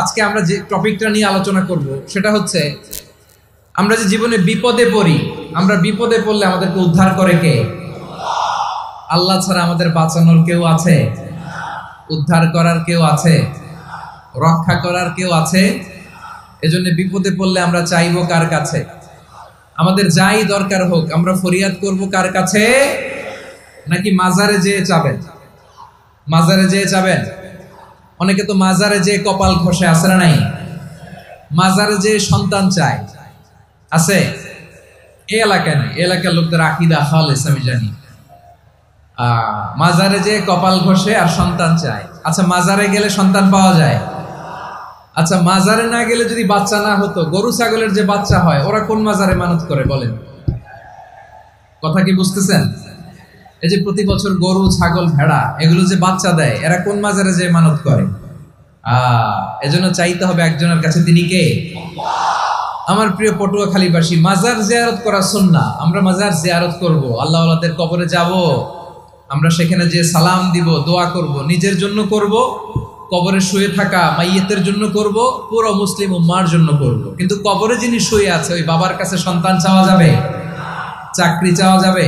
আজকে আমরা যে টপিকটা নিয়ে আলোচনা করব সেটা হচ্ছে আমরা যে জীবনে বিপদে পড়ি, আমরা বিপদে পড়লে আমাদেরকে উদ্ধার করে কে? আল্লাহ ছাড়া আমাদের বাঁচানোর কেউ আছে? উদ্ধার করার কেউ আছে? রক্ষা করার কেউ আছে? এজন্য বিপদে পড়লে আমরা চাইবো কার কাছে? আমাদের যাই দরকার হোক আমরা ফরিয়াদ করব কার কাছে? নাকি মাজারে যেয়ে চাবেন? মাজারে যেয়ে চাবেন? অনেকে তো মাজারে যেয়ে কপাল ঘষে, আছে না নাই? মাজারে যেয়ে সন্তান চায়, আছে? এই এলাকায় নাই, এলাকার লোকদের আকীদা খালেস আমি জানি। মাজারে যেয়ে কপাল ঘষে আর সন্তান চায়। আচ্ছা, মাজারে গেলে সন্তান পাওয়া যায়? আচ্ছা, মাজারে না গেলে যদি বাচ্চা না হতো, গরু ছাগলের যে বাচ্চা হয় ওরা কোন মাজারে মানত করে বলেন? কথা কি বুঝতেছেন? এই যে প্রতি বছর গরু ছাগল ভেড়া এগুলো যে বাচ্চা দেয়, এরা কোন মাজারে যে মানত করে? এজন্য চাইতে হবে একজনের কাছে, তিনি কে? আমার প্রিয় পটুয়াখালীবাসী, মাজার জিয়ারত করা সুন্নাহ। আমরা মাজার জিয়ারত করব, আল্লাহ ওয়ালাদের কবরে যাব, আমরা সেখানে যে সালাম দিব, দোয়া করব, নিজের জন্য করব, কবরে শুয়ে থাকা মাইয়েতের জন্য করব, পুরো মুসলিম উম্মার জন্য করব। কিন্তু কবরে যিনি শুয়ে আছে ওই বাবার কাছে সন্তান চাওয়া যাবে? চাকরি চাওয়া যাবে?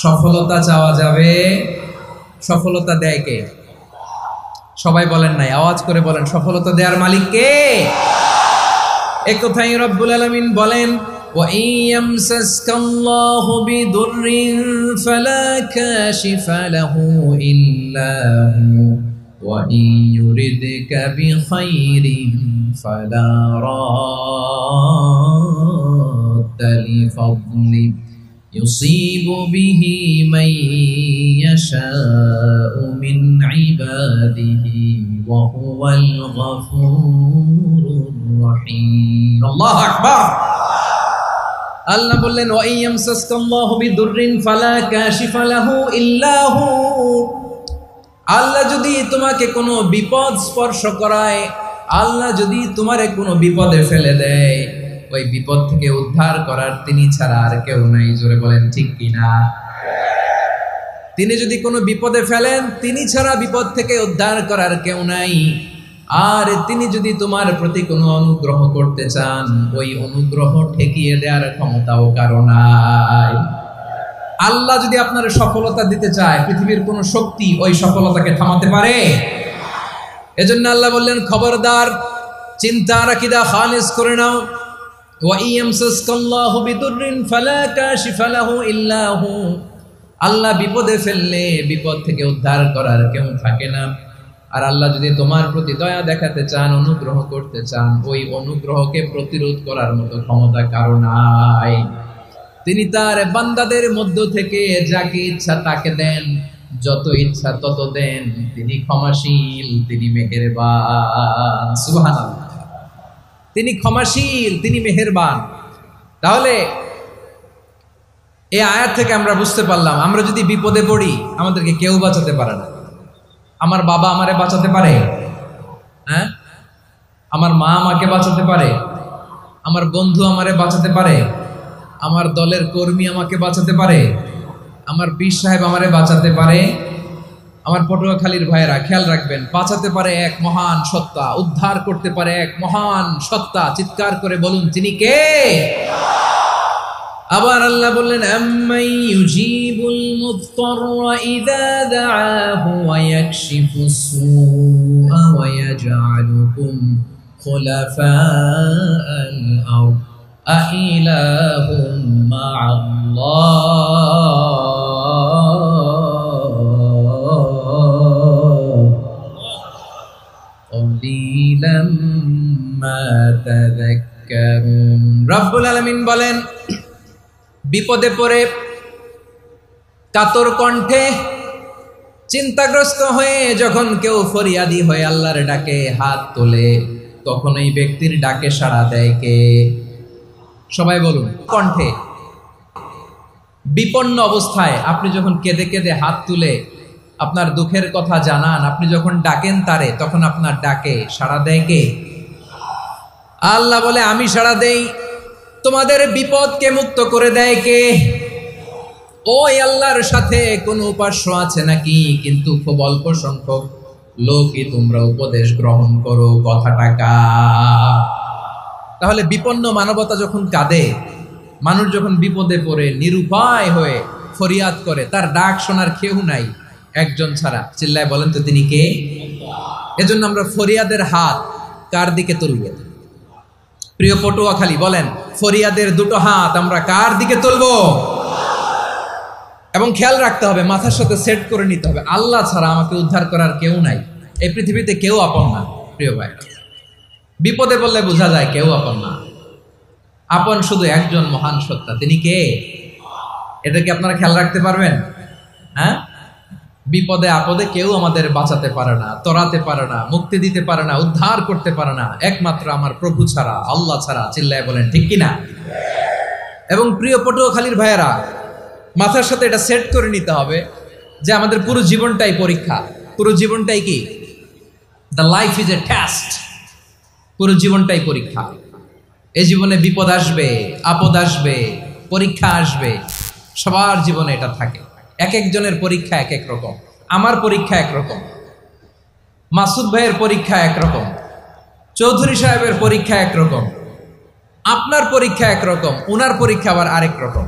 সফলতা চাওয়া যাবে? সফলতা দেয় কে? সবাই বলেন নাই, আওয়াজ করে বলেন, সফলতা দেওয়ার মালিক কে? এক কথাই রব্বুল আলামিন বলেন, ওয়া ইয়ামসাসকাল্লাহু বিদুররিন ফালা কাশিফা লাহু ইল্লা হু ওয়া ইয়ুরিদকা বিখাইরিন ফালা রাদ্দা লিফাদলি يصيب به من يشاء من عباده وهو الغفور الرحيم الله أكبر আল্লাহ বললেন ওয়া ইয়ামসাসকাল্লাহু বিদুররিন ফালা কাশিফা লাহু ইল্লা হু। আল্লাহ যদি তোমাকে কোনো বিপদ স্পর্শ করায়, আল্লাহ যদি তোমারে কোনো বিপদে ফেলে দেয়, ওই বিপদ থেকে উদ্ধার করার তিনি ছাড়া আর কেউ নাই। জোরে বলেন ঠিক কিনা? তিনি যদি কোনো বিপদে ফেলেন, তিনি ছাড়া বিপদ থেকে উদ্ধার করার কেউ নাই। আর তিনি যদি তোমার প্রতি কোনো অনুগ্রহ করতে চান, ওই অনুগ্রহ ঠেকিয়ে দেওয়ার ক্ষমতাও কারো নাই। আল্লাহ যদি আপনার সফলতা দিতে চায়, পৃথিবীর কোনো শক্তি ওই সফলতাকে থামাতে পারে? এজন্য আল্লাহ বললেন, খবরদার, চিন্তা আর আকীদা খালিস করে নাও। আল্লাহ বিপদে ফেললে বিপদ থেকে উদ্ধার করার কেউ থাকে না। আর আল্লাহ যদি তোমার প্রতি দয়া দেখাতে চান, অনুগ্রহ করতে চান, ওই অনুগ্রহকে প্রতিরোধ করার মতো ক্ষমতা কারো নাই। তিনি তার বান্দাদের মধ্য থেকে যাকে ইচ্ছা তাকে দেন, যত ইচ্ছা তত দেন। তিনি ক্ষমাশীল, তিনি মেহেরবান। সুবহানাল্লাহ। তিনি ক্ষমাশীল, তিনি মেহেরবান। তাহলে এই আয়াত থেকে আমরা বুঝতে পারলাম, আমরা যদি বিপদে পড়ি আমাদেরকে কেউ বাঁচাতে পারে না। আমার বাবা আমারে বাঁচাতে পারে? হ্যাঁ? আমার মা আমাকে বাঁচাতে পারে? আমার বন্ধু আমারে বাঁচাতে পারে? আমার দলের কর্মী আমাকে বাঁচাতে পারে? আমার পীর সাহেব আমারে বাঁচাতে পারে? আমার পটুয়াখালীর ভাইয়েরা খেয়াল রাখবেন, বাঁচাতে পারে এক মহান সত্তা, উদ্ধার করতে পারে এক মহান সত্তা। চিৎকার করে বলুন, তিনি কে? আবার আল্লাহ বললেন, আম্মাই ইউজিবুল মুদতাররা ইযা দাআহু ওয়া ইয়াকশিফুস সুআ ওয়া ইয়াজআলুকুম খুলাফাআল আরদ আইলাহুম মা'আল্লাহ ক্বালিলাম মা তাযাক্কারুন। রব্বুল আলামিন বলেন, বিপদে পড়ে কাতর কণ্ঠে চিন্তাগ্রস্ত হয়ে যখন কেউ ফরিয়াদি হয়ে আল্লাহর ডাকে হাত তোলে, তখন এই ব্যক্তির ডাকে সাড়া দেয় কে? সবাই বলুন। কণ্ঠে বিপন্ন অবস্থায় আপনি যখন কেঁদে কেঁদে হাত তুলে আপনার দুঃখের কথা জানান, আপনি যখন ডাকেন তারে, তখন আপনার ডাকে সাড়া দেয় কে? আল্লাহ বলে, আমি সাড়া দেই। তোমাদের বিপদকে মুক্ত করে দেয় কে? ওই আল্লাহর সাথে কোন উপাস্য আছে নাকি? কিন্তু খুব অল্প সংখ্যক লোকই তোমরা উপদেশ গ্রহণ করো। কথাটা কার? তাহলে বিপন্ন মানবতা যখন কাঁদে, মানুষ যখন বিপদে পড়ে নিরুপায় হয়ে ফরিয়াদ করে, তার ডাক শোনার কেউ নাই একজন ছাড়া। চিল্লায় বলেন তো তিনি কে? এজন্য আমরা ফরিয়াদের হাত কার দিকে তুলব? প্রিয় পটুয়াখালী বলেন, ফরিয়াদের দুটো হাত আমরা কার দিকে তুলব? এবং খেয়াল রাখতে হবে, মাথার সাথে সেট করে নিতে হবে, আল্লাহ ছাড়া আমাকে উদ্ধার করার কেউ নাই। এই পৃথিবীতে কেউ আপন না। প্রিয় ভাই, বিপদে বললে বোঝা যায় কেউ আপন না। আপন শুধু একজন মহান সত্তা, তিনি কে? এটা কি আপনারা খেয়াল রাখতে পারবেন? হ্যাঁ, বিপদে আপদে কেউ আমাদের বাঁচাতে পারে না, তরাতে পারে না, মুক্তি দিতে পারে না, উদ্ধার করতে পারে না, একমাত্র আমার প্রভু ছাড়া, আল্লাহ ছাড়া। চিল্লায় বলেন ঠিক কিনা? এবং প্রিয় পটুয়াখালীর ভাইয়েরা, মাথার সাথে এটা সেট করে নিতে হবে যে আমাদের পুরো জীবনটাই পরীক্ষা। পুরো জীবনটাই কি? The life is a test. পুরো জীবনটাই পরীক্ষা। এই জীবনে বিপদ আসবে, আপদ আসবে, পরীক্ষা আসবে, সবার জীবনে এটা থাকে। এক একজনের পরীক্ষা এক এক রকম। আমার পরীক্ষা একরকম, মাসুদ ভাইয়ের পরীক্ষা একরকম, চৌধুরী সাহেবের পরীক্ষা একরকম, আপনার পরীক্ষা একরকম, উনার পরীক্ষা আবার আরেক রকম।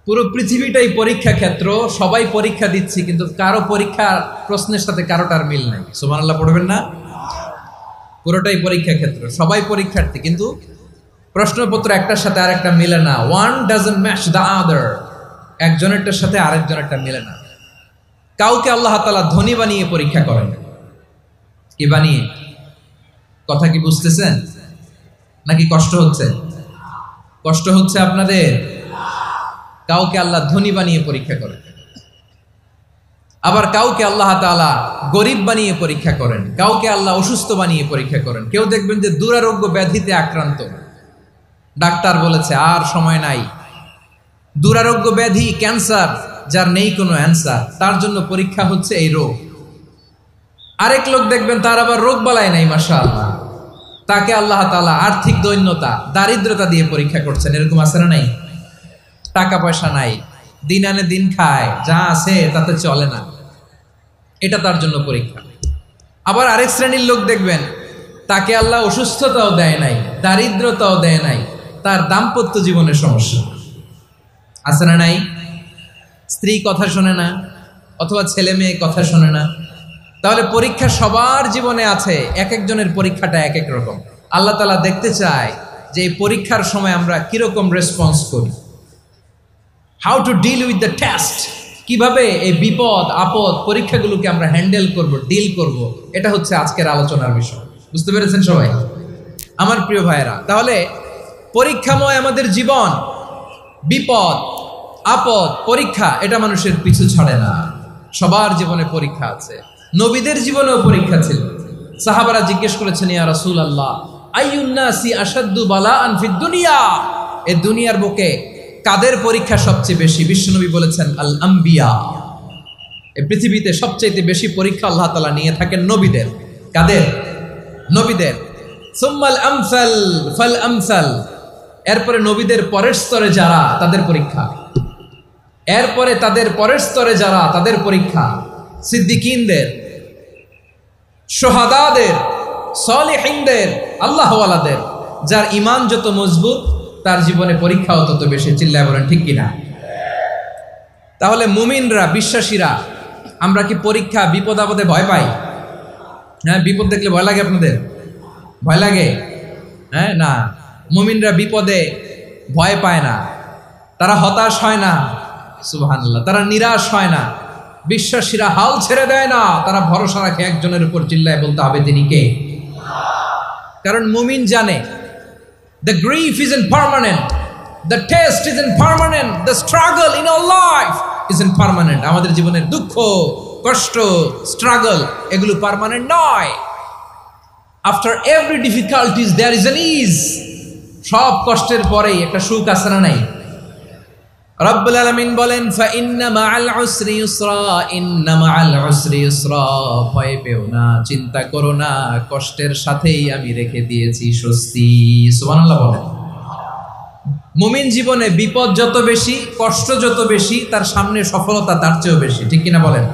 পুরো পৃথিবীটাই পরীক্ষা ক্ষেত্র, সবাই পরীক্ষা দিচ্ছি, কিন্তু কারো পরীক্ষা প্রশ্নের সাথে কারোটার মিল নাই। সুবহানাল্লাহ পড়বেন না? পুরোটাই পরীক্ষা ক্ষেত্র, সবাই পরীক্ষার্থী, কিন্তু প্রশ্নপত্র একটার সাথে আরেকটা মিলে না। One doesn't match the other. একজনেরটার সাথে আরেকজনেরটা মিলে না। কাউকে আল্লাহ তাআলা ধনী বানিয়ে পরীক্ষা করেন। কি বানিয়ে? কথা কি বুঝতেছেন নাকি কষ্ট হচ্ছে? কষ্ট হচ্ছে আপনাদের? কাউকে আল্লাহ ধনী বানিয়ে পরীক্ষা করেন, আবার কাউকে আল্লাহ তাআলা গরিব বানিয়ে পরীক্ষা করেন, কাউকে আল্লাহ অসুস্থ বানিয়ে পরীক্ষা করেন। কেউ দেখবেন যে দুরারোগ্য ব্যাধিতে আক্রান্ত, ডাক্তার বলেছে আর সময় নাই, দুরারোগ্য ব্যাধি, ক্যান্সার, যার নেই কোনো অ্যান্সার, তার জন্য পরীক্ষা হচ্ছে এই রোগ। আরেক লোক দেখবেন তার আবার রোগ বালাই নাই, মাশাআল্লাহ, তাকে আল্লাহ তাআলা আর্থিক দৈন্যতা, দারিদ্রতা দিয়ে পরীক্ষা করছেন। এরকম আছে না নাই? টাকা পয়সা নাই, দিন আনে দিন খায়, যা আছে তাতে চলে না, এটা তার জন্য পরীক্ষা। আবার আরেক শ্রেণীর লোক দেখবেন তাকে আল্লাহ অসুস্থতাও দেয় নাই, দারিদ্রতাও দেয় নাই, তার দাম্পত্য জীবনের সমস্যা আছে না নাই? স্ত্রী কথা শোনে না, অথবা ছেলে মেয়ে কথা শোনে না। তাহলে পরীক্ষা সবার জীবনে আছে, এক একজনের পরীক্ষাটা এক এক রকম। আল্লাহ তাআলা দেখতে চায় যে এই পরীক্ষার সময় আমরা কিরকম রেসপন্স করি। How to deal with the test, কিভাবে এই বিপদ আপদ পরীক্ষাগুলোকে আমরা হ্যান্ডেল করব, ডিল করব, এটা হচ্ছে আজকের আলোচনার বিষয়। বুঝতে পেরেছেন সবাই আমার প্রিয় ভাইয়েরা? তাহলে পরীক্ষাময় আমাদের জীবন, বিপদ আপদ পরীক্ষা, এটা মানুষের পিছু ছাড়ে না। সবার জীবনে পরীক্ষা আছে। নবীদের জীবনেও পরীক্ষা ছিল। সাহাবারা জিজ্ঞেস করেছেন, ইয়া রাসূলুল্লাহ, আইয়ুন নাসি আশাদ্দু বালাআন ফিদ দুনিয়া, এই দুনিয়ার বুকে কাদের পরীক্ষা সবচেয়ে বেশি? বিশ্বনবী বলেছেন, আল আম্বিয়া। এই পৃথিবীতে সবচেয়ে বেশি পরীক্ষা আল্লাহ তাআলা নিয়ে থাকেন নবীদের। কাদের? নবীদের। সুম্মাল আমসাল ফাল আমসাল, এরপরে নবীদের পরের স্তরে যারা, তাদের পরীক্ষা। এরপরে তাদের পরের স্তরে যারা, তাদের পরীক্ষা। সিদ্দিকিনদের, শোহাদাদের, সলিহিনদের, আল্লাহওয়ালাদের। যার ঈমান যত মজবুত, তার জীবনে পরীক্ষাও তত বেশি। চিল্লায় বলেন ঠিক কিনা? তাহলে মুমিনরা, বিশ্বাসীরা, আমরা কি পরীক্ষা বিপদ আপদে ভয় পাই? হ্যাঁ, বিপদ দেখলে ভয় লাগে আপনাদের? ভয় লাগে? হ্যাঁ, না, মুমিনরা বিপদে ভয় পায় না, তারা হতাশ হয় না, সুবহানাল্লাহ, তারা নিরাশ হয় না। বিশ্বাসীরা হাল ছেড়ে দেয় না, তারা ভরসা রাখে একজনের উপর। চিল্লায় বলতে হবে তিনি কে? কারণ মুমিন জানে the grief isn't permanent, the test isn't permanent, the struggle in our life isn't permanent. আমাদের জীবনের দুঃখ, কষ্ট, স্ট্রাগল, এগুলো পার্মানেন্ট নয়। After every difficulties there is an ease. সব কষ্টের পরেই একটা সুখ আছে না নাই? রব্বুল আলামিন বলেন, ফাইন্না মাআল উসরি ইউসরা, ইন্না মাআল উসরি ইউসরা, ভয় পেও না, চিন্তা করো না, কষ্টের সাথেই আমি রেখে দিয়েছি স্বস্তি। সুবহানাল্লাহ বলেন। মুমিন জীবনে বিপদ যত বেশি, কষ্ট যত বেশি, তার সামনে সফলতা তার চেয়েও বেশি, ঠিক কিনা বলেন?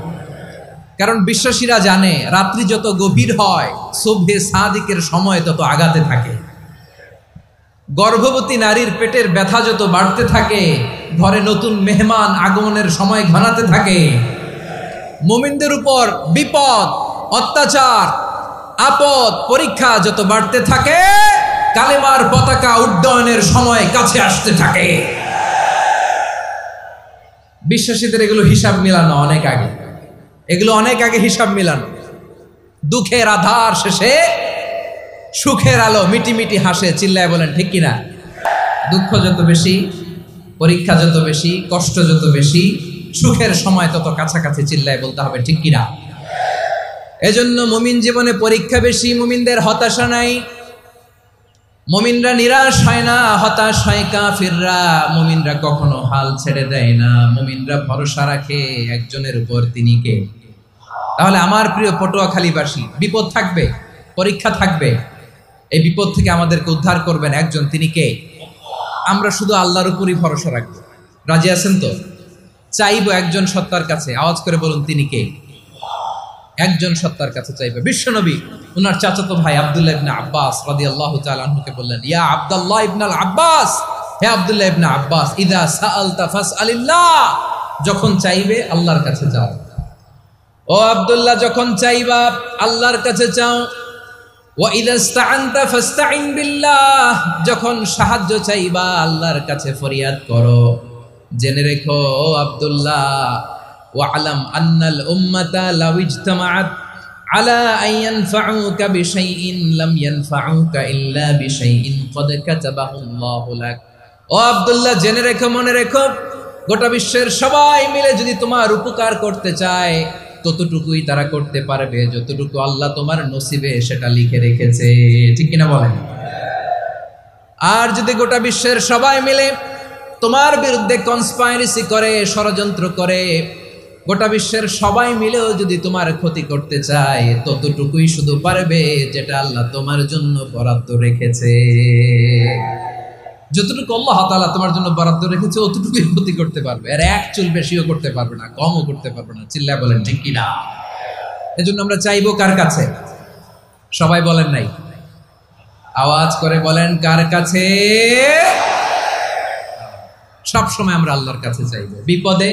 কারণ বিশ্বাসীরা জানে রাত্রি যত গভীর হয় সুবহে সাদিকের সময় তত আগাতে থাকে। গর্ভবতী নারীর পেটের ব্যথা যত বাড়তে থাকে, ঘরে নতুন মেহমান আগমনের সময় ঘনাতে থাকে। মুমিনদের উপর বিপদ, অত্যাচার, আপদ, পরীক্ষা যত বাড়তে থাকে, কালেমার পতাকা উড্ডয়নের সময় কাছে আসতে থাকে। বিশ্বাসীদের এগুলো হিসাব মিলানো অনেক আগে, এগুলো অনেক আগে হিসাব মিলানো। দুঃখের আধার শেষে সুখের আলো মিটি মিটি হাসে, চিল্লায় বলেন ঠিক কিনা? দুঃখ যত বেশি, পরীক্ষা যত বেশি, কষ্ট যত বেশি, সুখের সময় তত কাছাকাছি, চিল্লায় বলতে হবে ঠিক কিনা? এজন্য মুমিন জীবনে পরীক্ষা বেশি, মুমিনদের হতাশা নাই। মুমিনরা নিরাশ হয় না, হতাশ হয় কাফিররা। মুমিনরা কখনো হাল ছেড়ে দেয় না, মুমিনরা ভরসা রাখে একজনের উপর, তিনি কে? তাহলে আমার প্রিয় পটুয়াখালীবাসী, বিপদ থাকবে, পরীক্ষা থাকবে, এই বিপদ থেকে আমাদেরকে উদ্ধার করবেন একজন, তিনি কে? আমরা শুধু আল্লাহর উপরই ভরসা রাখবো। রাজি আছেন তো? চাইবো একজন সত্তার কাছে, আওয়াজ করে বলুন তিনি কে? একজন সত্তার কাছে চাইবে। বিশ্বনবী ওনার চাচাতো ভাই আব্দুল্লাহ ইবনে আব্বাস রাদিয়াল্লাহু তাআলা আনহুকে বললেন, ইয়া আব্দুল্লাহ ইবনুল আব্বাস, হে আব্দুল্লাহ ইবনে আব্বাস, ইযা সাআলতা ফাসআলিল্লাহ, যখন চাইবে আল্লাহর কাছে যাও। ও আব্দুল্লাহ, যখন চাইবা আল্লাহর কাছে চাও। ওয়া ইযা ইসতাআনতা ফাসতাইন বিল্লাহ, যখন সাহায্য চাইবা আল্লাহর কাছে ফরিয়াদ করো। জেনে রেখো ও আব্দুল্লাহ, ওয়া'লাম আন্নাল উম্মাতা লাউ ইজতামাআত আলা আন ইয়ানফাউকা বিশাইইন লাম ইয়ানফাউকা ইল্লা বিশাইইন ক্বাদ কাতাবাহু আল্লাহু লাক। ও আব্দুল্লাহ, জেনে রেখো, মনে রেখো, গোটা বিশ্বের সবাই মিলে যদি তোমার উপকার করতে চায় ততটুকুই তারা করতে পারবে যতটুকু আল্লাহ তোমার নসিবে সেটা লিখে রেখেছে, ঠিক কিনা বলেন? আর যদি গোটা বিশ্বের সবাই মিলে তোমার বিরুদ্ধে কনস্পাইরেসি করে, ষড়যন্ত্র করে, গোটা বিশ্বের সবাই মিলেও যদি তোমার ক্ষতি করতে চায় ততটুকুই শুধু পারবে যেটা আল্লাহ তোমার জন্য বরাদ্দ রেখেছে। যতটুকু আল্লাহ তাআলা তোমার জন্য বরাদ্দ রেখেছে অতটুকুই ক্ষতি করতে পারবে, আর এক চুল বেশিও করতে পারবে না, কমও করতে পারবে না, চিল্লায় বলেন ঠিক কিনা? এজন্য আমরা চাইবো কার কাছে? সবাই বলেন নাই, আওয়াজ করে বলেন কার কাছে? সব সময় আমরা আল্লাহর কাছে চাইবো, বিপদে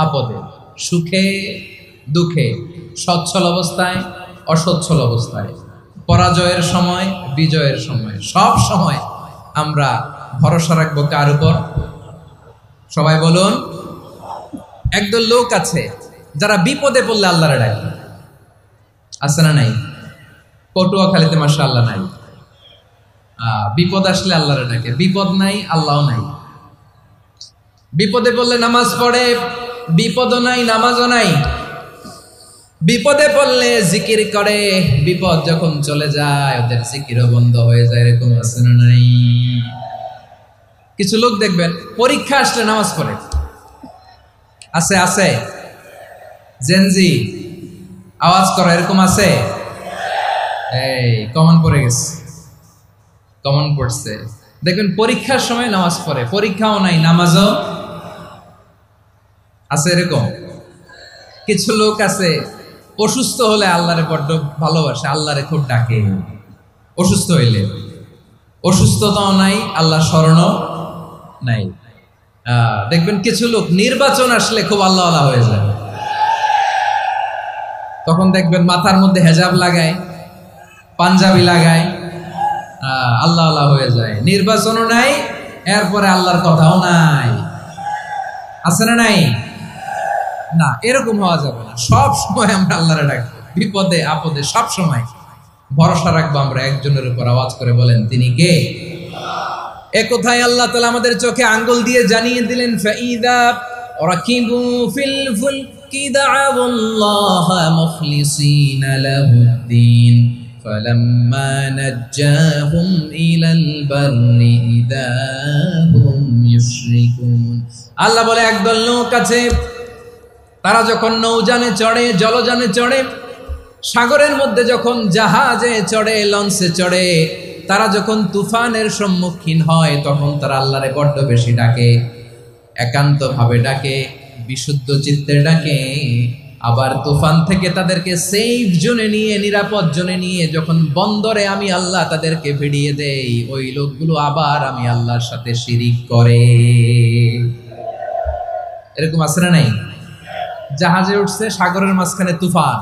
আপদে, সুখে দুঃখে, সচ্ছল অবস্থায় অসচ্ছল অবস্থায়, পরাজয়ের সময় বিজয়ের সময়, সব সময় আমরা ভরসা রাখবো কার উপর? সবাই বলুন। একদল লোক আছে যারা বিপদে পড়লে আল্লাহরে ডাকে, আছে না নাই? পটুয়াখালীতে মাশাআল্লাহ নাই। বিপদ আসলে আল্লাহরে ডাকে, বিপদ নাই আল্লাহও নাই। বিপদে পড়লে নামাজ পড়ে, বিপদও নাই নামাজও নাই। বিপদে পড়লে জিকির করে, বিপদ যখন চলে যায় ওদের জিকিরও বন্ধ হয়ে যায়, এরকম আছে না নাই? কিছু লোক দেখবেন পরীক্ষা আসলে নামাজ পড়ে, আছে আছে, জেনজি আওয়াজ করো, এরকম আছে? এই কমন পড়ে গেছে, কমন পড়ছে। দেখবেন পরীক্ষার সময় নামাজ পড়ে, পরীক্ষাও নাই নামাজও আছে, এরকম। কিছু লোক আছে অসুস্থ হলে আল্লাহরে বড্ড ভালোবাসে, আল্লাহরে খুব ডাকে। অসুস্থ হইলে, অসুস্থতাও নাই, আল্লাহ স্মরণও নাই। দেখবেন কিছু লোক নির্বাচন আসলে খুব আল্লাহওয়ালা হয়ে যায়, তখন দেখবেন মাথার মধ্যে হেজাব লাগায়, পাঞ্জাবি লাগায়, আল্লাহওয়ালা হয়ে যায়। নির্বাচনও নাই, এরপরে আল্লাহর কথাও নাই, আছে না নাই? না, এরকম হওয়া যাবে না। সব সময় আমরা আল্লাহরে ডাকবো, বিপদে আপদে সব সময় ভরসা রাখবো আমরা একজনের উপর। আওয়াজ করে বলেন তিনি কে? এ কথাই আল্লাহ তাআলা আমাদের চোখে আঙ্গুল দিয়ে জানিয়ে দিলেন, ফাইদা রাকিবু ফিল ফুলকি দা'আউল্লাহা মুখলিসিনা লাহুদ্দিন ফালাম্মা নাজ্জাহুম ইলাল বাররি ইযা হুম ইউশরিকুন। আল্লাহ বলে একদল লোক আছে, তারা যখন নৌযানে চড়ে, জলযানে চড়ে, সাগরের মধ্যে যখন জাহাজে চড়ে, লঞ্চে চড়ে, তারা যখন তুফানের সম্মুখীন হয় তখন তারা আল্লাহরে বড্ড বেশি ডাকে, একান্ত ভাবে ডাকে, বিশুদ্ধ চিত্তে ডাকে। আবার তুফান থেকে তাদেরকে সেফ জোনে নিয়ে, নিরাপদ জোনে নিয়ে যখন বন্দরে আমি আল্লাহ তাদেরকে ভিড়িয়ে দেই, ওই লোকগুলো আবার আমি আল্লাহর সাথে শিরিক করে। এরকম আছে না নাই? জাহাজে উঠছে, সাগরের মাঝখানে তুফান,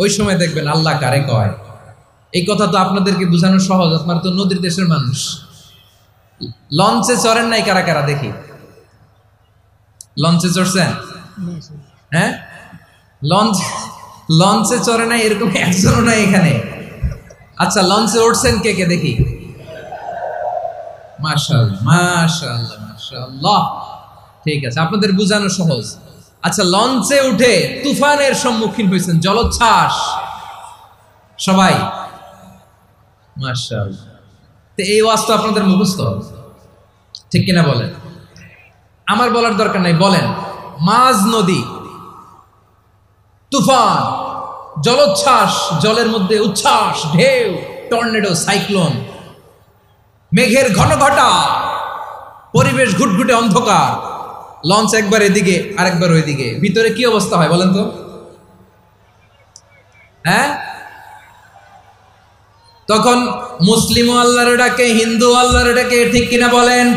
ওই সময় দেখবেন আল্লাহ কারে কয়। এই কথা তো আপনাদেরকে বোঝানো সহজ, আপনার তো নদীর দেশের মানুষ। লঞ্চে চড়েন নাই কারা কারা দেখি? লঞ্চে চড়ছেন? হ্যাঁ, লঞ্চে চড়ে নাই এরকম একজনও নাই এখানে। আচ্ছা, লঞ্চে উঠছেন কে কে দেখি? মাশাআল্লাহ মাশাআল্লাহ মাশাআল্লাহ, ঠিক আছে, আপনাদের বোঝানো সহজ। আচ্ছা, লঞ্চে উঠে তুফানের সম্মুখীন হয়েছেন, জলোচ্ছ্বাস সবাই, মাশাআল্লাহ। তো এই ওয়াজ তো আপনাদের মুখস্থ, ঠিক কিনা বলেন? আমার বলার দরকার নাই, বলেন। মাঝ নদী, তুফান, জলোচ্ছ্বাস, জলের মধ্যে উচ্ছ্বাস, ঢেউ, টর্নেডো, সাইক্লোন, মেঘের ঘনঘটা, পরিবেশ ঘুটঘুটে অন্ধকার, লঞ্চ একবার এদিকে আরেকবার ওইদিকে, ভিতরে কি অবস্থা হয় বলেন তো? হ্যাঁ, তখন মুসলিম আল্লাহর ডাকে, হিন্দু আল্লাহর ডাকে, ঠিক কিনা বলেন?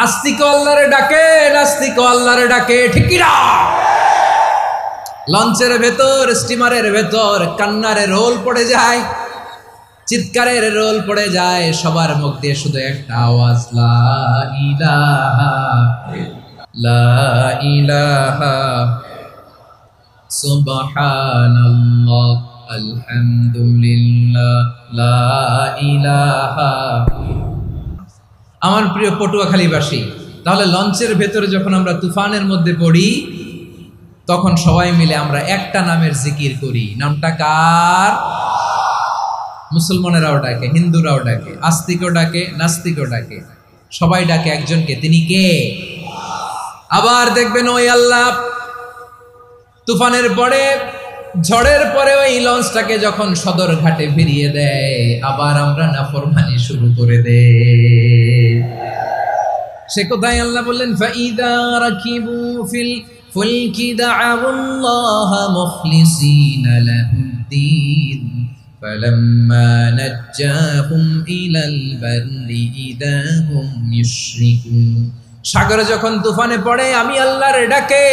আস্তিক আল্লাহর ডাকে, নাস্তিক আল্লাহর ডাকে, ঠিক কিনা? লঞ্চের ভেতর, স্টিমারের ভেতর কান্নারে রোল পড়ে যায়, চিৎকারের রোল পড়ে যায়, সবার মুখ দিয়ে শুধু একটা আওয়াজ, লা ইলাহা লা ইলাহা সুবহানাল্লাহ আলহামদুলিল্লাহ লা ইলাহা। আমার প্রিয় পটুয়াখালীবাসী, তাহলে লঞ্চের ভেতরে যখন আমরা তুফানের মধ্যে পড়ি তখন সবাই মিলে আমরা একটা নামের জিকির করি। নামটা কার? মুসলমানেরাও ডাকে, হিন্দুরাও ডাকে, আস্তিকও ডাকে, নাস্তিকও ডাকে, সবাই ডাকে একজনকে, তিনি কে? আবার দেখবেন ওই আল্লাহ তুফানের পরে, ঝড়ের পরে ওই লঞ্চটাকে যখন সদর ঘাটে ফিরিয়ে দেয়, আবার আমরা নাফরমানি শুরু করে দেই। সে কোথায় আল্লাহ বললেন, ফাইদা রাকিবু ফিল ফুলকি দা'আউল্লাহা মুখলিসিনা লাহুদ্দিন ফালাম্মা নাজ্জাহুম ইলাল বাররি ইযা হুম ইউশরিকুন। সাগরে যখন তুফানে পড়ে আমি আল্লাহর ডাকে,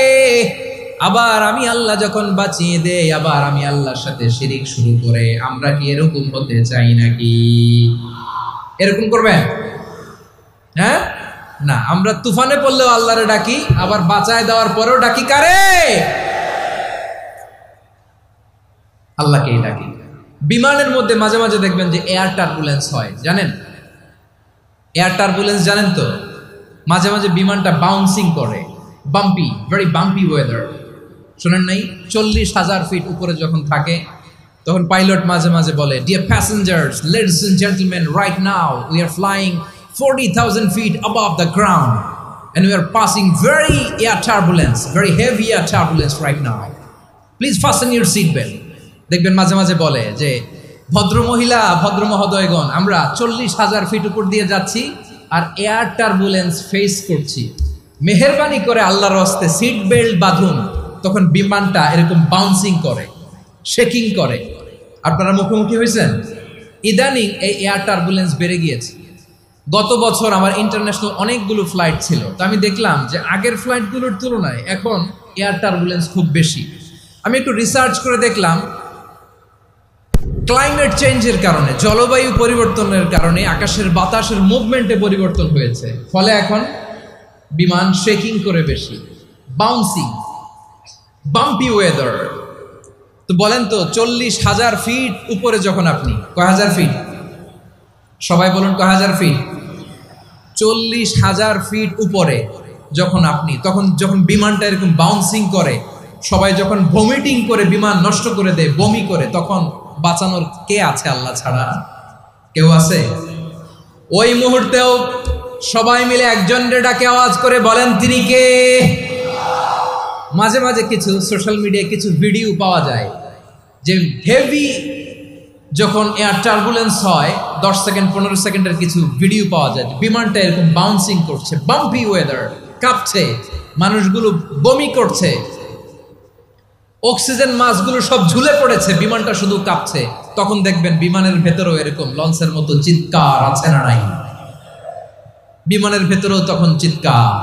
আবার আমি আল্লাহ যখন বাঁচিয়ে দেই, আবার আমি আল্লাহর সাথে শিরিক শুরু করে। আমরা কি এরকম হতে চাই নাকি? এরকম করবেন? হ্যাঁ না, আমরা তুফানে পড়লেও আল্লাহরে ডাকি, আবার বাঁচায় দেওয়ার পরেও ডাকি কারে? আল্লাহকেই ডাকি। বিমানের মধ্যে মাঝে মাঝে দেখবেন যে এয়ার টার্বুলেন্স হয়, জানেন? এয়ার টার্বুলেন্স জানেন তো? মাঝে মাঝে বিমানটা বাউন্সিং করে, বাম্পি, ভেরি বাম্পি ওয়েদার। শোনেন নাই? 40,000 ফিট উপরে যখন থাকে তখন পাইলট মাঝে মাঝে বলে, dear passengers, ladies and gentleman, right now we are flying 40,000 feet above the ground and we are passing very air turbulence, very heavy air turbulence right now. Please fasten your seat belt. দেখবেন মাঝে মাঝে বলে যে, ভদ্র মহিলা, ভদ্র মহোদয়গণ, আমরা 40,000 ফিট উপর দিয়ে যাচ্ছি আর এয়ার টার্বুলেন্স ফেস করছি, মেহেরবানি করে আল্লাহর হস্তে সিট বেল্ট বাঁধুন। তখন বিমানটা এরকম বাউন্সিং করে, শেকিং করে। আপনারা মুখোমুখি হয়েছেন? ইদানিং এই এয়ার টার্বুলেন্স বেড়ে গিয়েছে। গত বছর আমার ইন্টারন্যাশনাল অনেকগুলো ফ্লাইট ছিল, তো আমি দেখলাম যে আগের ফ্লাইটগুলোর তুলনায় এখন এয়ার টার্বুলেন্স খুব বেশি। আমি একটু রিসার্চ করে দেখলাম, ক্লাইমেট চেঞ্জের কারণে, জলবায়ু পরিবর্তনের কারণে আকাশের বাতাসের মুভমেন্টে পরিবর্তন হয়েছে, ফলে এখন বিমান শেকিং করে বেশি, বাউন্সিং, বাম্পি ওয়েদার। তো বলেন তো, 40,000 ফিট উপরে যখন আপনি, কয় হাজার ফিট? সবাই বলুন, কয় হাজার ফিট? 40,000 ফিট উপরে যখন আপনি, তখন যখন বিমানটা এরকম বাউন্সিং করে, সবাই যখন ভমিটিং করে বিমান নষ্ট করে দেয়, বমি করে, তখন বাঁচানোর কে আছে আল্লাহ ছাড়া? কেউ আছে? ওই মুহূর্তেও সবাই মিলে একজনের ডাকে আওয়াজ করে বলেন, তিনি কে? মাঝে মাঝে কিছু সোশ্যাল মিডিয়ায় কিছু ভিডিও পাওয়া যায় যে হেভি যখন এয়ার টার্বুলেন্স হয় 10 সেকেন্ড 15 সেকেন্ডের কিছু ভিডিও পাওয়া যায়, বিমানটা এরকম বাউন্সিং করছে, বাম্পি ওয়েদার, কাঁপছে, মানুষগুলো বমি করছে, অক্সিজেন মাস্কগুলো সব ঝুলে পড়েছে, বিমানটা শুধু কাঁপছে। তখন দেখবেন বিমানের ভেতরেও এরকম লঞ্চের মতো চিৎকার আছে না নাই? বিমানের ভেতরেও তখন চিৎকার।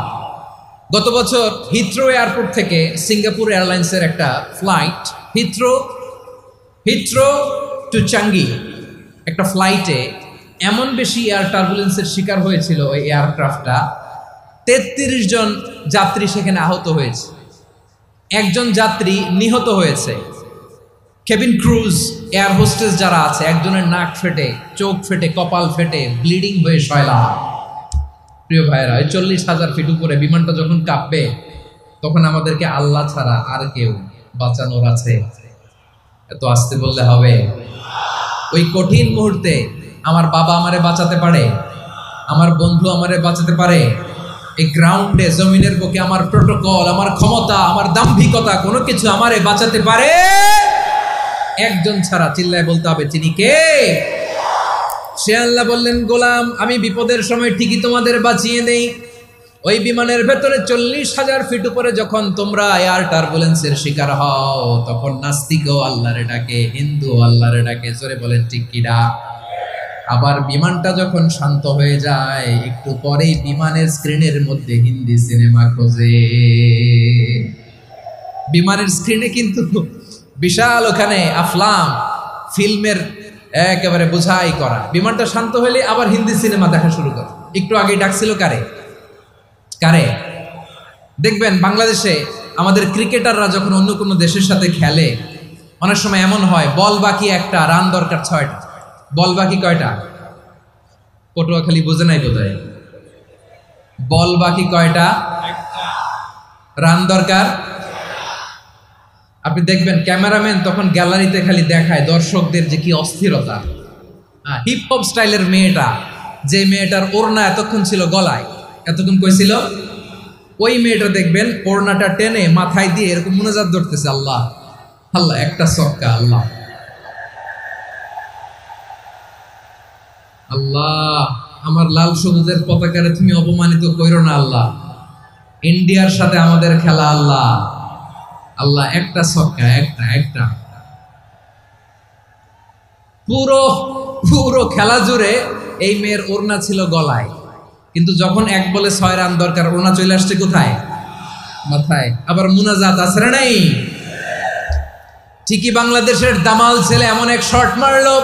গত বছর হিথ্রো এয়ারপোর্ট থেকে সিঙ্গাপুর এয়ারলাইন্সের একটা ফ্লাইট, হিথ্রো টু চাঙ্গি একটা ফ্লাইটে এমন বেশি এয়ার টার্বুলেন্সের শিকার হয়েছিল ওই এয়ারক্রাফটটা, 33 জন যাত্রী সেখানে আহত হয়েছে, একজন যাত্রী নিহত হয়েছে। কেবিন ক্রুজ, এয়ার হোস্টেস যারা আছে, একজনের নাক ফেটে, চোখ ফেটে, কপাল ফেটে, ব্লিডিং হয়ে শয়লা। প্রিয় ভাইয়েরা, 40,000 ফিট উপরে বিমানটা যখন কাঁপবে, তখন আমাদেরকে আল্লাহ ছাড়া আর কেউ বাঁচানোর আছে? এত আসতে বললে হবে? ওই কঠিন মুহূর্তে আমার বাবা আমারে বাঁচাতে পারে, আমার বন্ধু আমারে বাঁচাতে পারে। এই গ্রাউন্ডে, জমিনের বুকে আমার প্রোটোকল, আমার ক্ষমতা, আমার দাম্ভিকতা, কোনো কিছু আমারে বাঁচাতে পারে? একজন ছাড়া, চিল্লায় বলতে হবে, তিনি কে? সে আল্লাহ বললেন, গোলাম আমি বিপদের সময় ঠিকই তোমাদের বাঁচিয়ে দেই। ওই বিমানের ভেতরে 40,000 ফিট উপরে যখন তোমরা এয়ার টার্বুলেন্সের শিকার হও, তখন নাস্তিকও আল্লাহরে ডাকে, হিন্দু আল্লাহরে ডাকে। জোরে বলেন ঠিক কিনা? আবার বিমানটা যখন শান্ত হয়ে যায়, একটু পরেই বিমানের স্ক্রিনের মধ্যে হিন্দি সিনেমা খোঁজে। বিমানের স্ক্রিনে কিন্তু বিশাল ওখানে আফলাম ফিল্মের একেবারে বোঝাই করা। বিমানটা শান্ত হলে আবার হিন্দি সিনেমা দেখা শুরু করে। একটু আগে ডাকছিল কারে? দেখবেন বাংলাদেশে আমাদের ক্রিকেটাররা যখন অন্য কোনো দেশের সাথে খেলে, অনেক সময় এমন হয়, বল বাকি একটা, রান দরকার 6টা। বল বাকি কয়টা? পটুয়াখালী বোঝে নাই বোধহয়। বল বাকি কয়টা? রান দরকার। আপনি দেখবেন ক্যামেরাম্যান তখন গ্যালারিতে খালি দেখায় দর্শকদের যে কি অস্থিরতা। হিপ হপ স্টাইলের মেয়েটা, যে মেয়েটার ওড়না এতক্ষণ ছিল গলায়, এতক্ষণ কইছিল, ওই মেয়েটা দেখবেন ওড়নাটা টেনে মাথায় দিয়ে এরকম মুনাজাত ধরতেছে, আল্লাহ আল্লাহ, একটা সক্কা, আল্লাহ আল্লাহ, আমার লাল সবুজের পতাকারে তুমি অপমানিত কইরো না আল্লাহ, ইন্ডিয়ার সাথে আমাদের খেলা আল্লাহ আল্লাহ, একটা সক্কা, একটা। পুরো খেলা জুড়ে এই মেয়ের ওড়না ছিল গলায়, কিন্তু যখন 1 বলে 6 রান দরকার, ওড়না চলে আসছে কোথায়? মাথায়। আবার মুনাজাত আছে না নাই? ঠিকই বাংলাদেশের দামাল ছেলে এমন এক শট মারলো,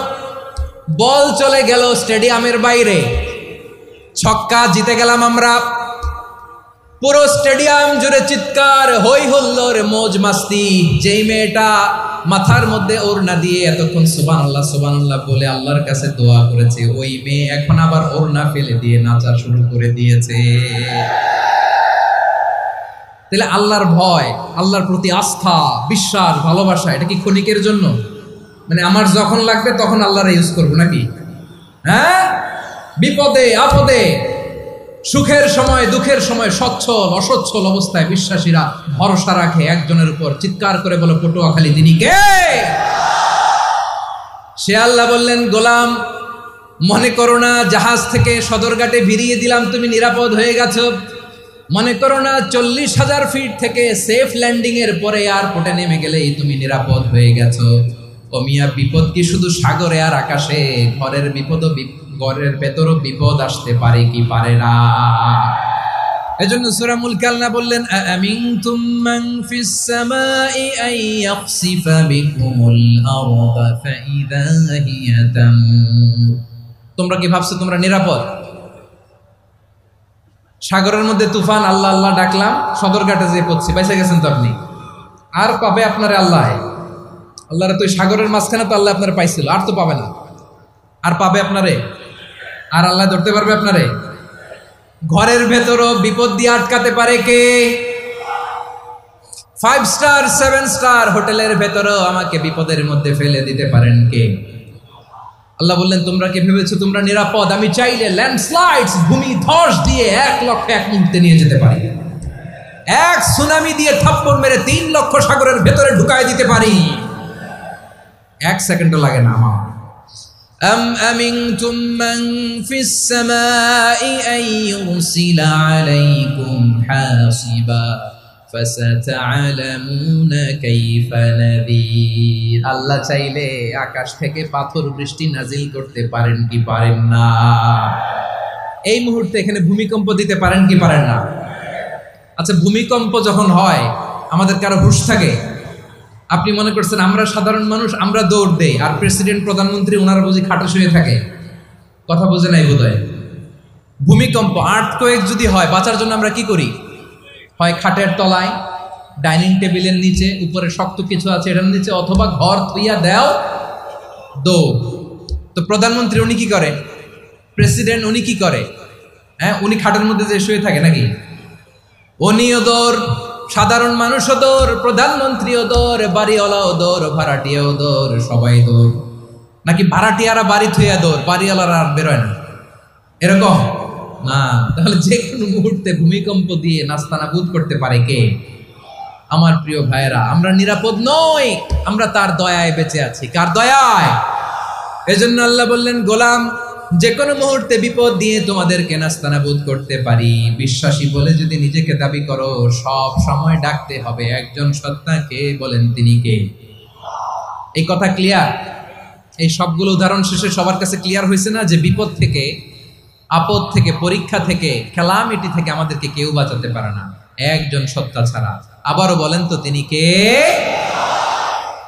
বল চলে গেল স্টেডিয়ামের বাইরে, ছক্কা, জিতে গেলাম আমরা। পুরো স্টেডিয়াম জুড়ে চিৎকার, হই হুল্লোড়, মৌজ মাস্তি। যেই মেয়েটা মাথার মধ্যে ওড়না দিয়ে এতক্ষণ সুবহানাল্লাহ সুবহানাল্লাহ বলে আল্লাহর কাছে দোয়া করেছে, ওই মেয়ে এখন আবার ওড়না ফেলে দিয়ে নাচা শুরু করে দিয়েছে। তাহলে আল্লাহর ভয়, আল্লাহর প্রতি আস্থা, বিশ্বাস, ভালোবাসা, এটা কি ক্ষণিকের জন্য? মানে আমার যখন লাগবে তখন আল্লাহর ইউজ করবো নাকি? হ্যাঁ, বিপদে আপদে, সুখের সময় দুঃখের সময়, সচ্ছল অসচ্ছল অবস্থায় বিশ্বাসীরা ভরসা রাখে একজনের উপর। চিৎকার করে বলো, পটুয়াখালী তিনি কে? সে আল্লাহ বললেন, গোলাম মনে করো না জাহাজ থেকে সদরঘাটে ভিড়িয়ে দিলাম, তুমি নিরাপদ হয়ে গেছো। মনে করো না 40,000 ফিট থেকে সেফ ল্যান্ডিং এর পরে এয়ারপোর্টে নেমে গেলেই তুমি নিরাপদ হয়ে গেছো। ও মিয়া, বিপদ কি শুধু সাগরে আর আকাশে? ঘরের ভেতরও বিপদ আসতে পারে কি পারে না? এজন্য সূরা মুলক আল্লাহ বললেন, আমিনতুম মান ফিস সামাই আন ইয়াখসিফা বিকুমুল আরদা ফাইযা হিয়া তামুর। তোমরা কি ভাবছো তোমরা নিরাপদ? সাগরের মধ্যে তুফান, আল্লাহ আল্লাহ ডাকলাম, সদরঘাটে যেয়ে পড়ছি, বাইসে গেছেন তো আপনি। আর পাবে আপনারে আল্লাহ? আল্লাহরে তো সাগরের মাঝখানে তো আল্লাহ আপনারে পাইছিল, আর তো পাবে না। আর পাবে আপনারে? আর আল্লাহ ধরতে পারবে আপনারে? ঘরের ভেতরও বিপদ দিয়ে আটকাতে পারে কে? 5 স্টার 7 স্টার হোটেলের ভেতরও আমাকে বিপদের মধ্যে ফেলে দিতে পারেন কে? আল্লাহ বললেন, তোমরা কি ভেবেছো তোমরা নিরাপদ? আমি চাইলে ল্যান্ডস্লাইডস, ভূমি ধস দিয়ে 1 লক্ষ 1 মুহূর্তে নিয়ে যেতে পারি। এক সুনামি দিয়ে থাপ্পড় মেরে 3 লক্ষ সাগরের ভেতরে ঢুকায় দিতে পারি। 1 সেকেন্ডও লাগে না আমার। أم أمنتم من في السماء أن يرسل عليكم حاصبا فستعلمون كيف نذير আল্লাহ চাইলে আকাশ থেকে পাথর বৃষ্টি নাজিল করতে পারেন কি পারেন না? এই মুহূর্তে এখানে ভূমিকম্প দিতে পারেন কি পারেন না? আচ্ছা, ভূমিকম্প যখন হয় আমাদের কারো হুঁশ থাকে? আপনি মনে করছেন আমরা সাধারণ মানুষ, আমরা দৌড় দেই, আর প্রেসিডেন্ট প্রধানমন্ত্রী ওনারা বুঝি খাটে শুয়ে থাকে? কথা বোঝে নাই বোধহয়। ভূমিকম্প, আর্থকোয়েক যদি হয়, বাঁচার জন্য আমরা কি করি? হয় খাটের তলায়, ডাইনিং টেবিলের নিচে, উপরে শক্ত কিছু আছে এটার নিচে, অথবা ঘর থুইয়া দেও দৌড়। তো প্রধানমন্ত্রী উনি কি করে? প্রেসিডেন্ট উনি কি করে? হ্যাঁ, উনি খাটের মধ্যে যে শুয়ে থাকে নাকি? উনিও দৌড়, সাধারণ মানুষও দৌড়, প্রধানমন্ত্রীও দৌড়, বাড়িওয়ালাও দৌড়, ভাড়াটিয়াও দৌড়, সবাই দৌড়। নাকি ভাড়াটিয়ারা বাড়ি থুইয়া দৌড়, বাড়িওয়ালারা আর বেরোয় না? এরকম না। তাহলে যে কোনো মুহূর্তে ভূমিকম্প দিয়ে নাস্তানাবুদ করতে পারে কে? আমার প্রিয় ভাইয়েরা, আমরা নিরাপদ নই, আমরা তার দয়ায় বেঁচে আছি। কার দয়ায়? এজন্য আল্লাহ বললেন, গোলাম, যে কোনো মুহূর্তে বিপদ দিয়ে তোমাদেরকে নাস্তানাবুদ করতে পারি। বিশ্বাসী বলে যদি নিজেকে দাবি করো, সব সময় ডাকতে হবে একজন সত্তাকে। বলেন তিনি কে? এই কথা ক্লিয়ার? এই সবগুলো উদাহরণ শেষে সবার কাছে ক্লিয়ার হয়েছে না যে বিপদ থেকে, আপদ থেকে, পরীক্ষা থেকে, ক্যালামিটি থেকে আমাদেরকে কেউ বাঁচাতে পারে না একজন সত্তা ছাড়া। আবারও বলেন তো তিনি কে?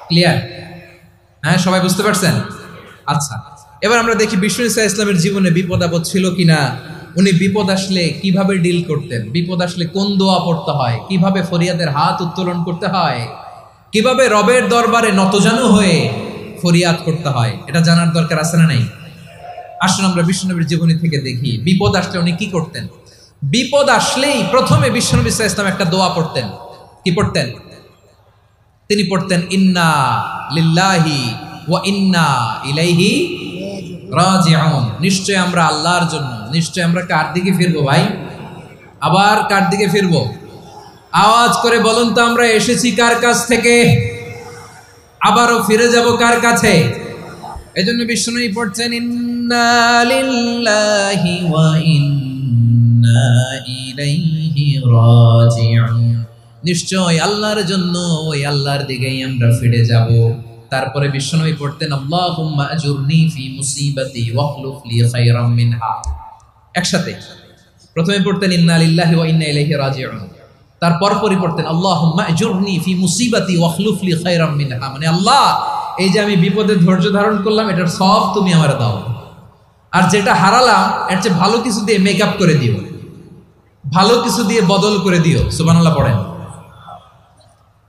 ক্লিয়ার? হ্যাঁ, সবাই বুঝতে পারছেন? আচ্ছা, এবার আমরা দেখি বিষ্ণু ঈসা ইসলামের জীবনে বিপদ আপদ ছিল কিনা। উনি বিপদ আসলে কিভাবে ডিল করতেন, বিপদ আসলে কোন দোয়া পড়তে হয়, কিভাবে ফরিয়াদের হাত উত্তোলন করতে হয়, কিভাবে রবের দরবারে নতজানু হয়ে ফরিয়াদ করতে হয়, এটা জানার দরকার আছে না নাই? আসুন আমরা বিষ্ণুনবীর জীবনী থেকে দেখি বিপদ আসলে উনি কি করতেন। বিপদ আসলেই প্রথমে বিষ্ণু ঈসা ইসলাম একটা দোয়া পড়তেন। কি পড়তেন? তিনি পড়তেন, ইন্না লিল্লাহি ওয়া ইন্না ইলাইহি রাজিউন। নিশ্চয় আমরা আল্লাহর জন্য, নিশ্চয় আমরা কার দিকে ফিরবো ভাই? আবার কার দিকে ফিরবো? আওয়াজ করে বলুন তো, আমরা এসেছি কার কাছ থেকে, আবারও ফিরে যাব কার কাছে? এজন্য বিষ্ণুই পড়ছেন, ইন্না লিল্লাহি ওয়া ইন্না ইলাইহি রাজিউন। নিশ্চয় আল্লাহর জন্য, ওই আল্লাহর দিকেই আমরা ফিরে যাব। তারপরে বিশ্বনবী পড়তেন, আল্লাহুম্মা আজুরনি ফি মুসিবাতি ওয়াখলুফ লি খায়রাম মিনহা। একসাথে প্রথমে পড়তেন ইন্না লিল্লাহি ওয়া ইন্না ইলাইহি রাজিউন, তারপর পড়তেন আল্লাহুম্মা আজুরনি ফি মুসিবাতি ওয়াখলুফ লি খায়রাম মিনহা। মানে আল্লাহ, এই যে আমি বিপদে ধৈর্য ধারণ করলাম, এটার সব তুমি আমারে দাও, আর যেটা হারালাম এর চেয়ে ভালো কিছু দিয়ে মেকআপ করে দিও, ভালো কিছু দিয়ে বদল করে দিও। সুবহানাল্লাহ পড়েন।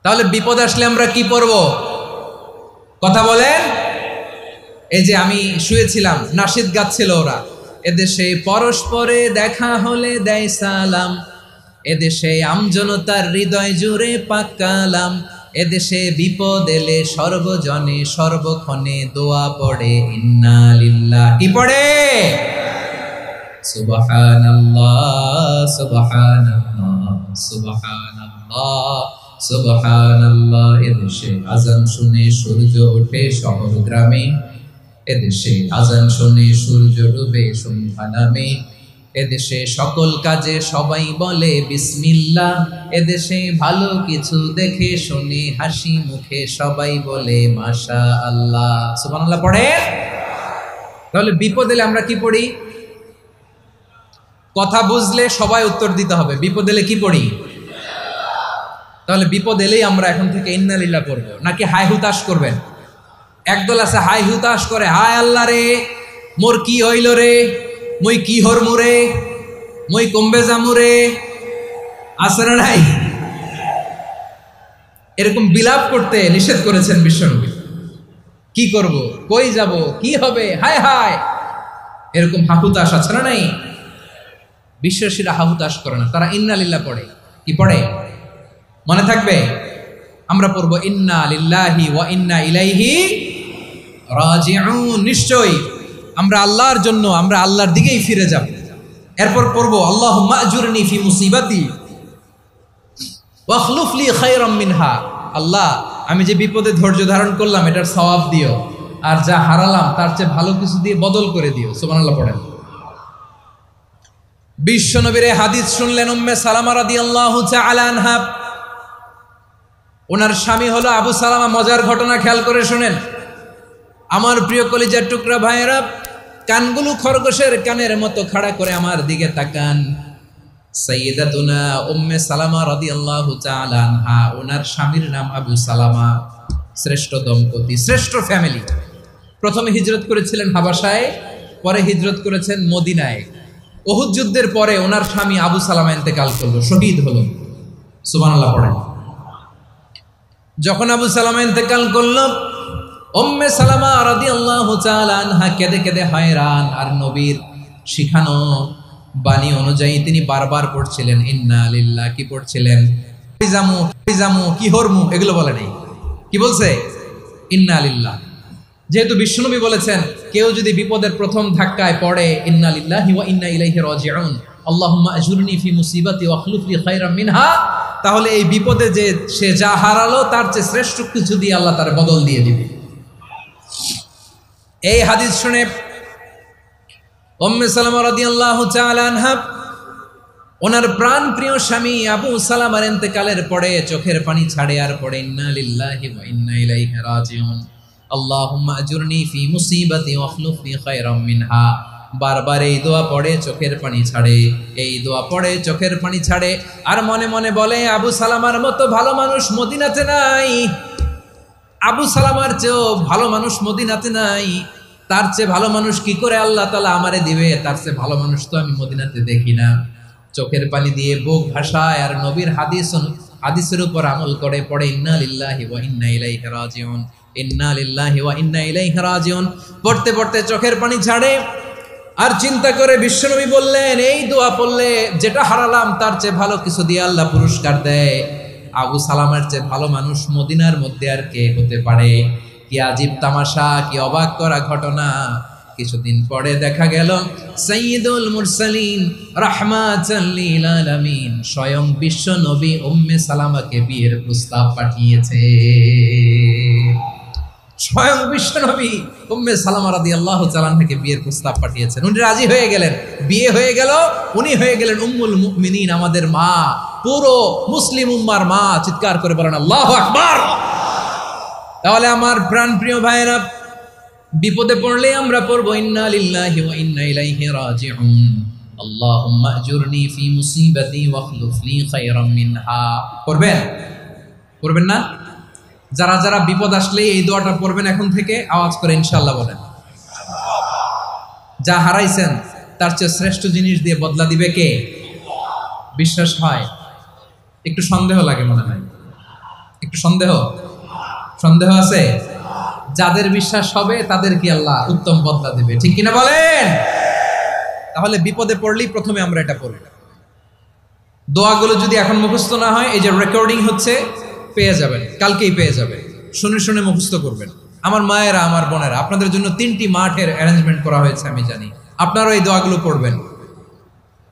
তাহলে বিপদ আসলে আমরা কি পড়ব? কথা বলেন। এই যে আমি শুয়েছিলাম, নাশিদ গাচ্ছিল ওরা, এদেশে পরস্পরে দেখা হলে দেয় সালাম, এদেশে আমজনতার হৃদয় জুড়ে পাকালাম, এদেশে বিপদ এলে সর্বজনে সর্বক্ষণে দোয়া পড়ে ইন্না লিল্লাহ। কি পড়ে? সুবহানাল্লাহ সুবহানাল্লাহ সুবহানাল্লাহ সুবহানাল্লাহ। এদেশে আজান শুনে সূর্য ওঠে শহর গ্রামে, এদেশে আজান শুনে সূর্য ডুবে সন্ধ্যা নামে, এদেশে সকল কাজে সবাই বলে বিসমিল্লাহ, এদেশে ভালো কিছু দেখে শুনে হাসি মুখে সবাই বলে মাশা আল্লাহ। সুবহানাল্লাহ পড়ে। তাহলে বিপদ এলে আমরা কি পড়ি? কথা বুঝলে সবাই উত্তর দিতে হবে, বিপদ এলে কি পড়ি? তাহলে বিপদ এলেই আমরা এখন থেকে ইন্না লিল্লাহ পড়বো, নাকি হাই হুতাশ করবেন? একদল আছে হাই হুতাশ করে, হায় আল্লাহ রে মোর কি হইল রে, মই কি হরমু রে, মই কমবে জামু রে। আছে না নাই? এরকম বিলাপ করতে নিষেধ করেছেন বিশ্বনবী। কি করব, কই যাব, কি হবে, হায় হায়, এরকম হাহুতাশ আছে না নাই? বিশ্বাসীরা হাহুতাশ করে না, তারা ইন্না লিল্লাহ পড়ে। কি পড়ে মনে থাকবে? আমরা পড়বো ইন্না লিল্লাহি ওয়া ইন্না ইলাইহি রাজিউন। নিশ্চয়ই আমরা আল্লাহর জন্য, আমরা আল্লাহর দিকেই ফিরে যাব। এরপর পড়বো আল্লাহুম্মা আজুরনি ফি মুসিবাতি ওয়াখলুফ লি খায়রাম মিনহা। আল্লাহ, আমি যে বিপদে ধৈর্য ধারণ করলাম এটার সওয়াব দিও, আর যা হারালাম তার চেয়ে ভালো কিছু দিয়ে বদল করে দিও। সুবহানাল্লাহ পড়েন। বিশ্বনবীর হাদিস শুনলেন উম্মে সালামা রাদিয়াল্লাহু তাআলা আনহা। ওনার স্বামী হলো আবু সালামা। মজার ঘটনা খেয়াল করে শুনেন আমার প্রিয় কলিজার টুকরা ভাইয়েরা। কানগুলো খরগোশের কানের মতো খাড়া করে আমার দিকে তাকান। সাইয়্যিদাতুনা উম্মে সালামা রাদিয়াল্লাহু তাআলা আনহা, ওনার স্বামীর নাম আবু সালামা। শ্রেষ্ঠ দম্পতি, শ্রেষ্ঠ ফ্যামিলি। প্রথমে হিজরত করেছিলেন হাবাসায়, পরে হিজরত করেছেন মদিনায়। উহুদ যুদ্ধের পরে ওনার স্বামী আবু সালামা ইন্তেকাল করলো, শহীদ হলো। সুবহানাল্লাহ পড়েন। যখন আবু সালামা ইন্তেকাল করলো, উম্মে সালামা রাদিয়াল্লাহু তাআলা আনহা কেঁদে কেঁদে হয়রান। আর নবীর শিখানো বাণী অনুযায়ী তিনি বারবার পড়ছিলেন ইন্না লিল্লাহ। কি পড়ছিলেন? জামু কি হরমু এগুলো বলে নেই, কি বলছে? ইন্না লিল্লাহ। যেহেতু বিশ্বনবী বলেছেন কেউ যদি বিপদের প্রথম ধাক্কায় পড়ে ইন্না লিল্লাহি ওয়া ইন্না ইলাইহি রাজিউন, আল্লাহুম্মা আজুরনি ফি মুসিবাতি ওয়া আখলুফ লি খায়রাম মিনহা, তাহলে এই বিপদে যে সে যা হারালো তার চেয়ে শ্রেষ্ঠ কিছু দিয়ে আল্লাহ তার বদল দিয়ে দিবে। এই হাদিস শুনে উম্মে সালামা রাদিয়াল্লাহু তাআলা আনহা ওনার প্রাণ প্রিয় স্বামী আবু সালামার ইন্তেকালের পরে চোখের পানি ছাড়ে আর পড়ে ইন্না লিল্লাহি ওয়া ইন্না ইলাইহি রাজিউন, আল্লাহুম্মা আজুরনি ফি মুসিবাতি ওয়া আখলুফ লি খায়রাম মিনহা। বারবার এই দোয়া পড়ে চোখের পানি ছাড়ে, এই দোয়া পড়ে চোখের পানি ছাড়ে। আর মনে মনে বলে আবু সালামার মতো ভালো মানুষ মদিনাতে নাই, আবু সালামার চেয়েও ভালো মানুষ মদিনাতে নাই। তার চেয়ে ভালো মানুষ কি করে আল্লাহ তাআলা আমারে দিবে? তার চেয়ে ভালো মানুষ তো আমি মদিনাতে দেখি না। চোখের পানি দিয়ে বুক ভাসায় আর নবীর হাদিসের উপর আমল করে পড়ে ইন্না লিল্লাহি ওয়া ইন্না ইলাইহি রাজিউন, ইন্না লিল্লাহি ওয়া ইন্না ইলাইহি রাজিউন। পড়তে পড়তে চোখের পানি ছাড়ে আর চিন্তা করে বিশ্বনবী বললেন এই দোয়া পড়লে যেটা হারালাম তার চেয়ে ভালো কিছু দিয়ে আল্লাহ পুরস্কার দেয়। আবু সালামার চেয়ে ভালো মানুষ মদিনার মধ্যে আর কে হতে পারে? কি আজীব তামাশা, কি অবাক করা ঘটনা। কিছুদিন পরে দেখা গেল সাইয়্যিদুল মুরসালিন রাহমাতাল লিল আলামিন স্বয়ং বিশ্ব নবী উম্মে সালামাকে বিয়ের প্রস্তাব পাঠিয়েছে। স্বয়ং বিশ্ব নবী উম্মে সালামা রাদিয়াল্লাহু তাআলা আনহাকে বিয়ের প্রস্তাব পাঠিয়েছেন। উনি রাজি হয়ে গেলেন, বিয়ে হয়ে গেল। উনি হয়ে গেলেন উম্মুল মুমিনিন, আমাদের মা, পুরো মুসলিম উম্মার মা। চিৎকার করে বলেন আল্লাহু আকবার। তাহলে আমার প্রাণ প্রিয় ভাইয়েরা, বিপদে পড়লে আমরা পড়বো ইন্না লিল্লাহি ওয়া ইন্না ইলাইহি রাজিউন, আল্লাহুম্মা আজুরনি ফি মুসিবাতি ওয়া আখলুফ লি খায়রাম মিনহা। পড়বেন? পড়বেন না? যারা যারা বিপদ আসলে এই দোয়াটা পড়বেন এখন থেকে আওয়াজ করে ইনশাআল্লাহ বলেন। যা হারাইছেন তার চেয়ে শ্রেষ্ঠ জিনিস দিয়ে বদলা দিবে কে? বিশ্বাস হয়? একটু সন্দেহ লাগে মনে হয়, একটু সন্দেহ আছে? যাদের বিশ্বাস হবে তাদের কি আল্লাহ উত্তম বদলা দেবে, ঠিক কিনা বলেন? তাহলে বিপদে পড়লেই প্রথমে আমরা এটা পড়ব। দোয়াগুলো যদি এখন মুখস্থ না হয়, এই যে রেকর্ডিং হচ্ছে, পেয়ে যাবেন, কালকেই পেয়ে যাবেন। শুনে শুনে মুখস্থ করবেন। আমার মায়েরা, আমার বোনেরা, আপনাদের জন্য 3টি মাঠের অ্যারেঞ্জমেন্ট করা হয়েছে, আমি জানি। আপনারাও এই দোয়াগুলো পড়বেন,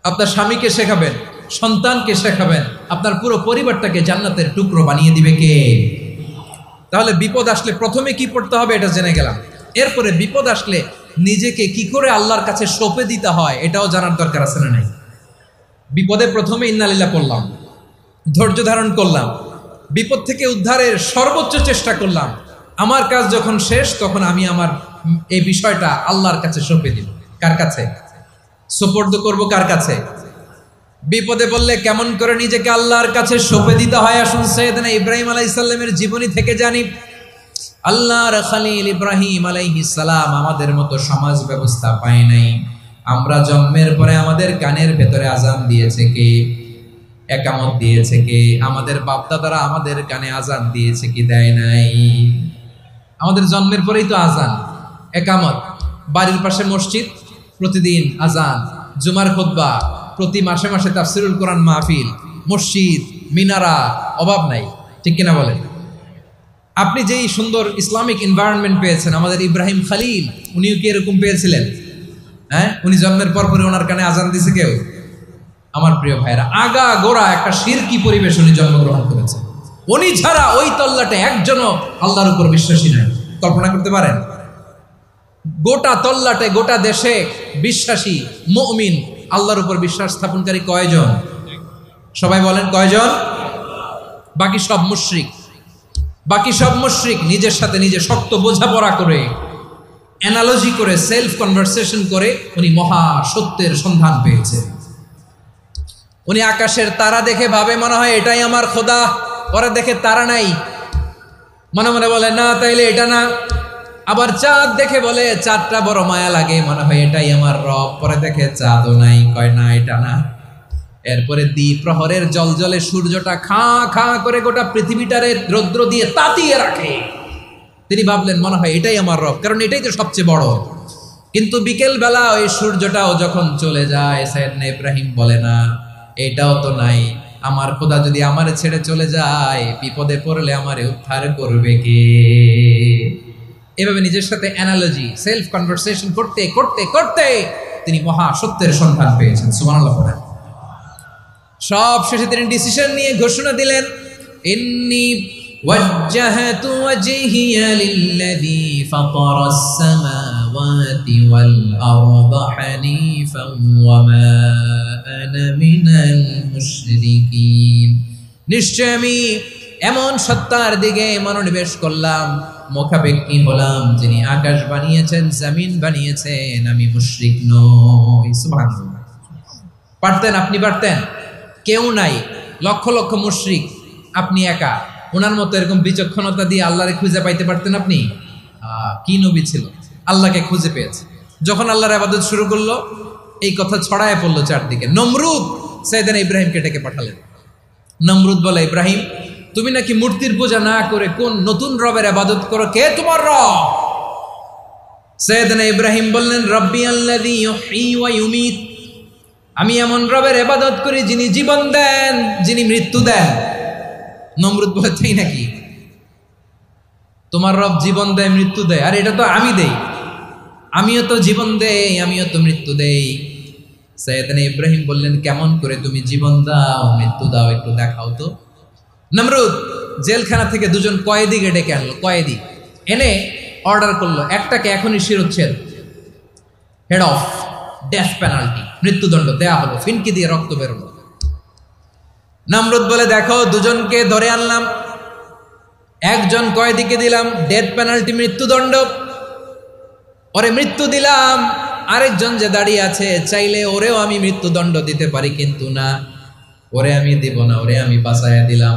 আপনার স্বামীকে শেখাবেন, সন্তানকে শেখাবেন, আপনার পুরো পরিবারটাকে জান্নাতের টুকরো বানিয়ে দিবে কে? তাহলে বিপদ আসলে প্রথমে কি পড়তে হবে এটা জেনে গেলাম। এরপরে বিপদ আসলে নিজেকে কি করে আল্লাহর কাছে সঁপে দিতে হয় এটাও জানার দরকার আছে না নাই? বিপদে প্রথমে ইন্না লিল্লাহ পড়লাম, ধৈর্য ধারণ করলাম, বিপদ থেকে উদ্ধারের সর্বোচ্চ চেষ্টা করলাম। আমার কাজ যখন শেষ তখন আমি আমার এই বিষয়টা আল্লাহর কাছে সঁপে দিব। কার কাছে সুপর্দ করব? কার কাছে? বিপদে বললে কেমন করে নিজেকে আল্লাহর কাছে সঁপে দিতে হয় আসুন সাইয়েদনা ইব্রাহিম আলাইহিস সালামের জীবনী থেকে জানি। আল্লাহর খলিল ইব্রাহিম আলাইহিস সালাম আমাদের মতো সমাজ ব্যবস্থা পায় নাই। আমরা জন্মের পরে আমাদের কানের ভেতরে আজান দিয়েছে কে? একামত দিয়েছে কে? আমাদের বাপদাদারা আমাদের কানে আজান দিয়েছে কি? দেয় নাই। আমাদের জন্মের পরেই তো আজান, একামত, বাড়ির পাশে মসজিদ, প্রতিদিন আজান, জুমার খুতবা, প্রতি মাসে মাসে তাফসিরুল কোরআন মাহফিল, মসজিদ, মিনারা, অভাব নাই, ঠিক কিনা বলেন? আপনি যেই সুন্দর ইসলামিক এনভায়রনমেন্ট পেয়েছেন, আমাদের ইব্রাহিম খলিল উনিও কি এরকম পেয়েছিলেন? হ্যাঁ, উনি জন্মের পর পরে ওনার কানে আজান দিছে কেউ? আমার প্রিয় ভাইরা, আগা গোড়া একটা শিরকি পরিবেশ উনি জন্মগ্রহণ করেছেন। উনি ছাড়া ওই তল্লাটে একজনও আল্লাহর উপর বিশ্বাসী নাই। কল্পনা করতে পারেন? গোটা তল্লাটে গোটা দেশে বিশ্বাসী মুমিন আল্লাহর উপর বিশ্বাস স্থাপনকারী কয়জন? সবাই বলেন কয়জন? বাকি সব মুশরিক। বাকি সব মুশরিক নিজের সাথে নিজে শক্ত বোঝাপড়া করে, অ্যানালজি করে, সেলফ কনভারসেশন করে উনি মহা সত্যের সন্ধান পেয়েছে। উনি আকাশের তারা দেখে ভাবে মনে হয় এটাই আমার খোদা, পরে দেখে তারা নাই, মনে মনে বলে না তাইলে এটা না। আবার চাঁদ দেখে বলে চাঁদটা বড় মায়া লাগে, মনে হয় এটাই আমার রব, পরে দেখে চাঁদও নাই, কয় না এটা না। এরপরে দ্বিপ্রহরের জলজলে সূর্যটা খাঁ খাঁ করে গোটা পৃথিবীটারে রৌদ্র দিয়ে তাতিয়ে রাখে। তিনি ভাবলেন মনে হয় এটাই আমার রব, কারণ এটাই তো সবচেয়ে বড়। কিন্তু বিকেল বেলা ওই সূর্যটাও যখন চলে যায়, সাইয়েদনা ইব্রাহিম বলে না এটাও তো নাই, আমার খোদা যদি আমারে ছেড়ে চলে যায়, বিপদে পড়লে আমারে উদ্ধার করবে কে? এভাবে নিজের সাথে অ্যানালজি, সেলফ কনভারসেশন করতে করতে করতে তিনি মহা সত্যের সন্ধান পেয়েছেন। সুবহানাল্লাহ। সব শেষে তিনি ডিসিশন নিয়ে ঘোষণা দিলেন, ইন্নী ওয়াজ্জাহাতু ওয়াজহিয়া লিল্লাযী ফাতারাস সামাওয়াতি ওয়াল আরদা হানিফান ওয়া মা আনা মিনাল মুশরিকিন। নিশ্চয় আমি এমন সত্তার দিকে মনোনিবেশ করলাম, মুখাপেক্ষী হলাম, যিনি আকাশ বানিয়েছেন, জমিন বানিয়েছেন, আমি মুশরিক নই। সুবহানাল্লাহ। পারতেন, আপনি পারতেন? কেউ নাই, লক্ষ লক্ষ মুশরিক, আপনি একা। ওনার মতো এরকম বিচক্ষণতা দিয়ে আল্লাহরে খুঁজে পাইতে পারতেন আপনি? কি নবী ছিল, আল্লাহকে খুঁজে পেয়েছে। যখন আল্লাহর ইবাদত শুরু করলো, এই কথা ছড়ায় পড়লো চারদিকে। নমরুদ সাইয়েদনা ইব্রাহিমকে ডেকে পাঠালেন। নমরুদ বলে, ইব্রাহিম তুমি নাকি মূর্তির পূজা না করে কোন নতুন রবের ইবাদত করো, কে তোমার রব? সাইয়েদনা ইব্রাহিম বললেন, রব্বি আল্লাযী ইউহয়ী ওয়া ইউমীত, আমি এমন রবের ইবাদত করি যিনি জীবন দেন, যিনি মৃত্যু দেন। নমরুদ বলে, তাই নাকি? তোমার রব জীবন দেয় মৃত্যু দেয়, আর এটা তো আমি দেই, আমিও তো জীবন দেই, আমিও তো মৃত্যু দেই। সাইয়েদনা ইব্রাহিম বললেন, কেমন করে তুমি জীবন দাও মৃত্যু দাও, একটু দেখাও তো। নমরুদ জেলখানা থেকে দুজন কয়েদিকে ডেকে আনলো, কয়েদি এনে অর্ডার করলো, একটাকে এখনই শিরোচ্ছেদ, হেড অফ, ডেথ পেনাল্টি, মৃত্যুদণ্ড দেয়া হলো, ফিনকি দিয়ে রক্ত বেরোলো। নমরুদ বলে, দেখো দুজনকে ধরে আনলাম, একজন কয়েদিকে দিলাম ডেথ পেনাল্টি, মৃত্যুদণ্ড, ওরে মৃত্যু দিলাম। আরেকজন যে দাঁড়িয়ে আছে, চাইলে ওরেও আমি মৃত্যুদণ্ড দিতে পারি, কিন্তু না, ওরে আমি দিব না, ওরে আমি বাঁচাইয়া দিলাম,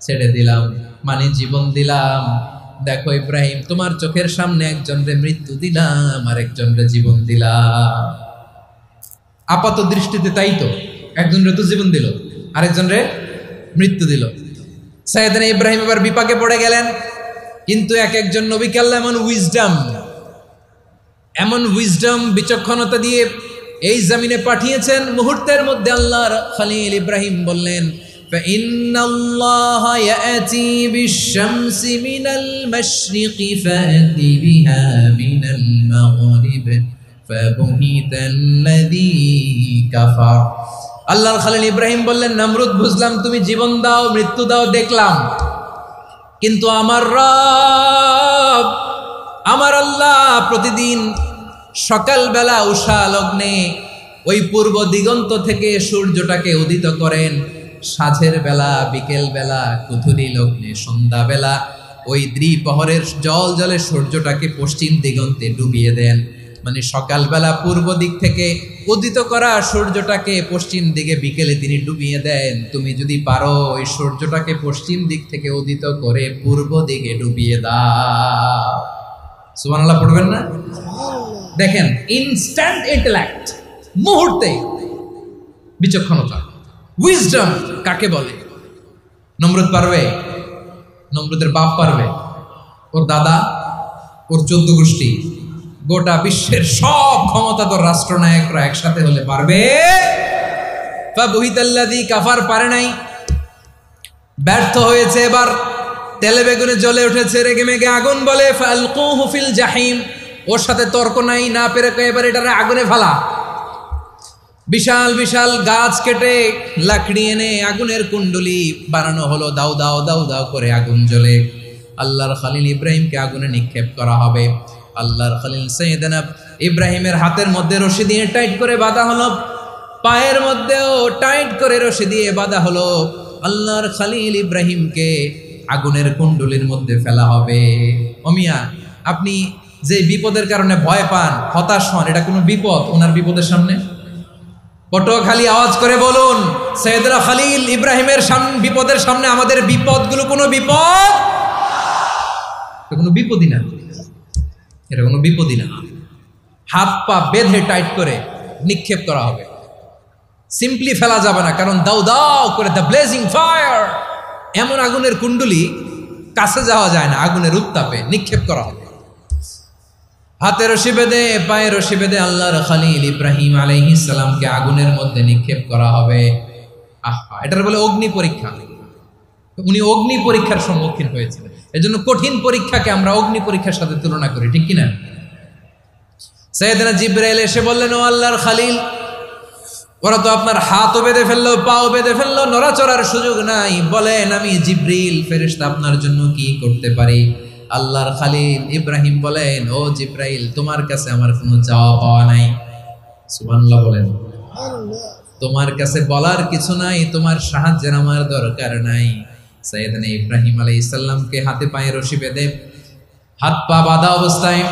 ছেড়ে দিলাম, মানে জীবন দিলাম। দেখো ইব্রাহিম, তোমার চোখের সামনে একজনরে মৃত্যু দিলাম, আর একজনরে জীবন দিলাম। আপাত দৃষ্টিতে তাই তো, একজনরে তো জীবন দিল, আরেকজনরে মৃত্যু দিল। সাইয়েদনা ইব্রাহিম এবার বিপাকে পড়ে গেলেন। কিন্তু এক একজন নবীকে আল্লাহ এমন উইজডম বিচক্ষণতা দিয়ে এই জমিনে পাঠিয়েছেন, মুহূর্তের মধ্যে আল্লাহর খলিল ইব্রাহিম বললেন, ফাইন্নাল্লাহা ইয়াতি বিশ-শামসি মিনাল মাশরিকি ফাতি বিহা মিনাল মাগরিব ফাবুহিতাল্লাযী কাফার। আল্লাহর খলিল ইব্রাহিম বললেন, নমরুদ বুঝলাম তুমি জীবন দাও মৃত্যু দাও দেখলাম, কিন্তু আমার রব, আমার আল্লাহ প্রতিদিন সকালবেলা উষা লগ্নে ওই পূর্ব দিগন্ত থেকে সূর্যটাকে উদিত করেন, সাঁঝের বেলা, বিকেল বেলা, কুথুরি লগ্নে, সন্ধ্যাবেলা ওই দ্বিপ্রহরের জল জলে সূর্যটাকে পশ্চিম দিগন্তে ডুবিয়ে দেন। মানে সকালবেলা পূর্ব দিক থেকে উদিত করা সূর্যটাকে পশ্চিম দিকে বিকেলে তিনি ডুবিয়ে দেন। তুমি যদি পারো ওই সূর্যটাকে পশ্চিম দিক থেকে উদিত করে পূর্ব দিকে ডুবিয়ে দাও। সুবহানাল্লাহ পড়বেন না? দেখেন, ইনস্ট্যান্ট ইন্টেলেক্ট, মুহূর্তে বিচক্ষণতা, উইজডম কাকে বলে? নমরুদ পারবে? নমরুদের বাপ পারবে? ওর দাদা, ওর 14 গোষ্ঠী, গোটা বিশ্বের সব ক্ষমতাধর রাষ্ট্রনায়করা একসাথে হলে পারবে? ফাবুহিতাল্লাযী কাফার পারে নাই, ব্যর্থ হয়েছে। এবার তেলে বেগুনে জ্বলে উঠেছে, রেগে মেগে আগুন বলে, ফালকুহু ফিল জাহিম। ওর সাথে তর্ক নাই, না পেরে এবার এটারে আগুনে ফেলা। বিশাল বিশাল গাছ কেটে লাকড়ি এনে আগুনের কুণ্ডলি বানানো হলো, দাও দাও দাও দাও করে আগুন জ্বলে। আল্লাহর খলিল ইব্রাহিমকে আগুনে নিক্ষেপ করা হবে। আল্লাহর খলিল সাইয়েদনা ইব্রাহিমের হাতের মধ্যে রশি দিয়ে টাইট করে বাঁধা হলো, পায়ের মধ্যেও টাইট করে রশি দিয়ে বাঁধা হলো। আল্লাহর খলিল ইব্রাহিমকে আগুনের কুণ্ডলীর মধ্যে ফেলা হবে। ওমিয়া, আপনি যে বিপদের কারণে ভয় পান, হতাশ হন, এটা কোনো বিপদ ওনার বিপদের সামনে? পটুয়াখালী আওয়াজ করে বলুন, সৈয়দনা খলিল ইব্রাহিমের বিপদের সামনে আমাদের বিপদগুলো কোনো বিপদ? কোনো বিপদই না, এটা কোনো বিপদই না। হাত পা বেঁধে টাইট করে নিক্ষেপ করা হবে, সিম্পলি ফেলা যাবে না, কারণ দাও দাও করে দ্য ব্লেজিং ফায়ার, এমন আগুনের কুণ্ডলী, কাছে যাওয়া যায় না, আগুনের উত্তাপে নিক্ষেপ করা হবে। হাতে রশি বেঁধে পায়ে রশি বেঁধে আল্লাহর খলিল ইব্রাহিম আলাইহিস সালামকে আগুনের মধ্যে নিক্ষেপ করা হবে। আহা, এটার বলে অগ্নি পরীক্ষা। উনি অগ্নি পরীক্ষার সম্মুখীন হয়েছিলেন। এজন্য কঠিন পরীক্ষাকে আমরা অগ্নি পরীক্ষার সাথে তুলনা করি, ঠিক কিনা? সাইয়েদনা জিবরাইল এসে বললেন, ও আল্লাহর খলিল, ওরা তো আপনার হাতও বেঁধে ফেললো, পাও বেঁধে ফেললো, নড়াচড়ার সুযোগ নাই, বলেন আমি জিবরিল ফেরেশতা আপনার জন্য কি করতে পারি? আল্লাহর খলিল ইব্রাহিম বলেন, ও জিবরাইল, তোমার কাছে আমার কোনো চাওয়া পাওয়া নাই। সুবহানাল্লাহ বলেন। তোমার কাছে বলার কিছু নাই, তোমার সাহায্যের আমার দরকার নাই। সাইয়েদনা ইব্রাহিম আলাইহিস সালামকে হাতে পায়ে রশি বেঁধে হাত পা বাঁধা অবস্থায়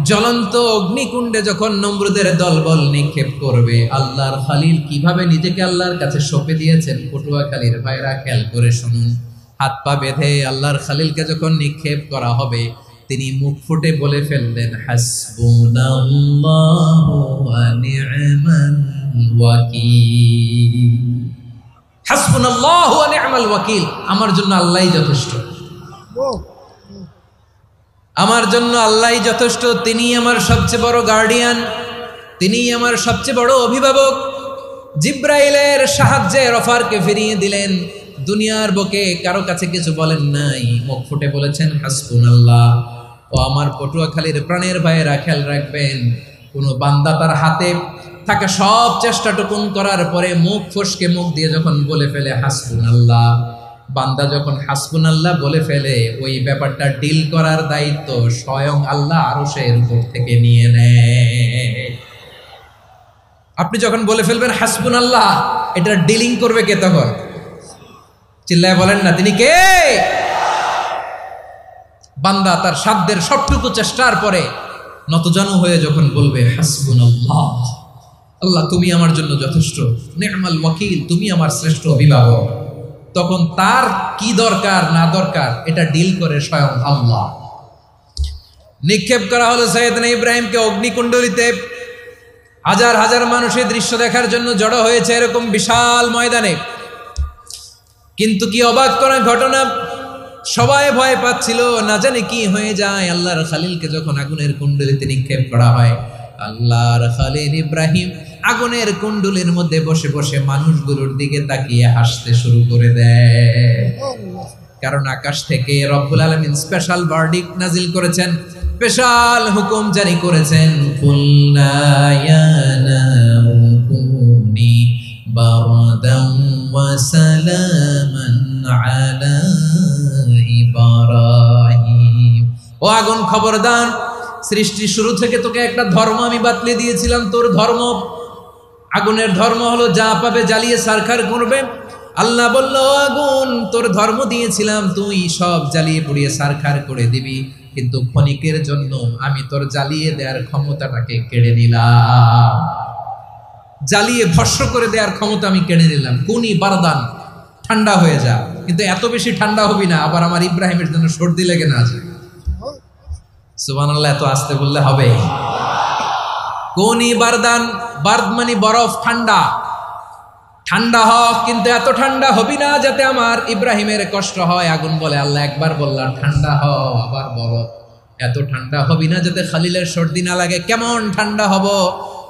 জ্বলন্ত অগ্নিকুণ্ডে যখন নমরুদের দলবল নিক্ষেপ করবে, আল্লাহর খলিল কিভাবে নিজেকে আল্লাহর কাছে সঁপে দিয়েছেন, পটুয়াখালীর ভাইরা খেয়াল করে শুনুন। হাত পা বেঁধে আল্লাহর খলিলকে যখন নিক্ষেপ করা হবে, তিনি মুখ ফুটে বলে ফেললেন, হাসবুনাল্লাহু ওয়া নি'মাল ওয়াকিল। হাসবুনাল্লাহু ওয়া নি'মাল ওয়াকিল, আমার জন্য আল্লাহই যথেষ্ট, আমার জন্য আল্লাহই যথেষ্ট। তিনি আমার সবচেয়ে বড় গার্ডিয়ান, তিনি আমার সবচেয়ে বড় অভিভাবক। জিব্রাইলের সাহায্যে অফারকে ফিরিয়ে দিলেন, দুনিয়ার বুকে কারো কাছে কিছু বলেন নাই, মুখ ফুটে বলেছেন হাসবুনাল্লাহ। ও আমার পটুয়াখালীর প্রাণের ভাইয়েরা, খেয়াল রাখবেন, কোনো বান্দা তার হাতে থাকা সব চেষ্টাটুকুন করার পরে মুখ ফসকে মুখ দিয়ে যখন বলে ফেলে হাসবুনাল্লাহ, বান্দা যখন হাসবুনাল্লাহ বলে ফেলে, ওই ব্যাপারটা ডিল করার দায়িত্ব স্বয়ং আল্লাহ আরশের উপর থেকে নিয়ে নেয়। আপনি যখন বলে ফেলবেন হাসবুনাল্লাহ, এটা ডিলিং করবে কে তখন? চিল্লায় বলেন না, তিনি কে? বান্দা তার সাধ্যের সবটুকু চেষ্টার পরে নতজানু হয়ে যখন বলবে হাসবুনাল্লাহ, আল্লাহ তুমি আমার জন্য যথেষ্ট, নি'মাল ওয়াকিল, তুমি আমার শ্রেষ্ঠ অভিভাবক, তখন তার কি দরকার না দরকার এটা ডিল করে স্বয়ং আল্লাহ। নিক্ষেপ করা হলো সাইয়েদনা ইব্রাহিমকে অগ্নিকুণ্ডলীতে। হাজার হাজার মানুষের দৃশ্য দেখার জন্য জড়ো হয়েছে এরকম বিশাল ময়দানে। কিন্তু কি অবাক করা ঘটনা, সবাই ভয় পাচ্ছিল, না জানে কি হয়ে যায়। আল্লাহর খলিলকে যখন আগুনের কুণ্ডলীতে নিক্ষেপ করা হয়, আল্লাহর খলিল ইব্রাহিম আগুনের কুণ্ডলীর মধ্যে বসে বসে মানুষগুলোর দিকে তাকিয়ে হাসতে শুরু করে দেয়। কারণ আকাশ থেকে রব্বুল আলামিন স্পেশাল ভার্ডিক্ট নাজিল করেছেন, স্পেশাল হুকুম জারি করেছেন, কুল্লা ইয়া নারু কুনি বারদান ওয়া সালামান আলা ইব্রাহিম। ও আগুন, খবরদার, সৃষ্টির শুরু থেকে তোকে একটা ধর্ম আমি বাতলে দিয়েছিলাম, তোর ধর্ম, আগুনের ধর্ম হলো যা পাবে জ্বালিয়ে সারখার করবে। আল্লাহ বলল, আগুন, তোর ধর্ম দিয়েছিলাম, তুই সব জ্বালিয়ে পুড়িয়ে সারখার করে দিবি, কিন্তু ক্ষণিকের জন্য আমি তোর জ্বালিয়ে দেওয়ার ক্ষমতাটাকে কেড়ে নিলাম, জ্বালিয়ে ভস্ম করে দেওয়ার ক্ষমতা আমি কেড়ে নিলাম। কুনি বারদান, ঠান্ডা হয়ে যা, কিন্তু এত বেশি ঠান্ডা হবি না আবার আমার ইব্রাহিমের জন্য সর্দি লেগে না যায়। সুবহানাল্লাহ, এত আস্তে বললে হবে? কুনি বারদান, বার্দ মানে বরফ, ঠান্ডা, ঠান্ডা হোক, কিন্তু এত ঠান্ডা হবি না যাতে আমার ইব্রাহিমের কষ্ট হয়। আগুন বলে, আল্লাহ একবার বললাম ঠান্ডা হও, আবার বলো এত ঠান্ডা হবি না যাতে খলিলের সর্দি না লাগে। কেমন ঠান্ডা হব,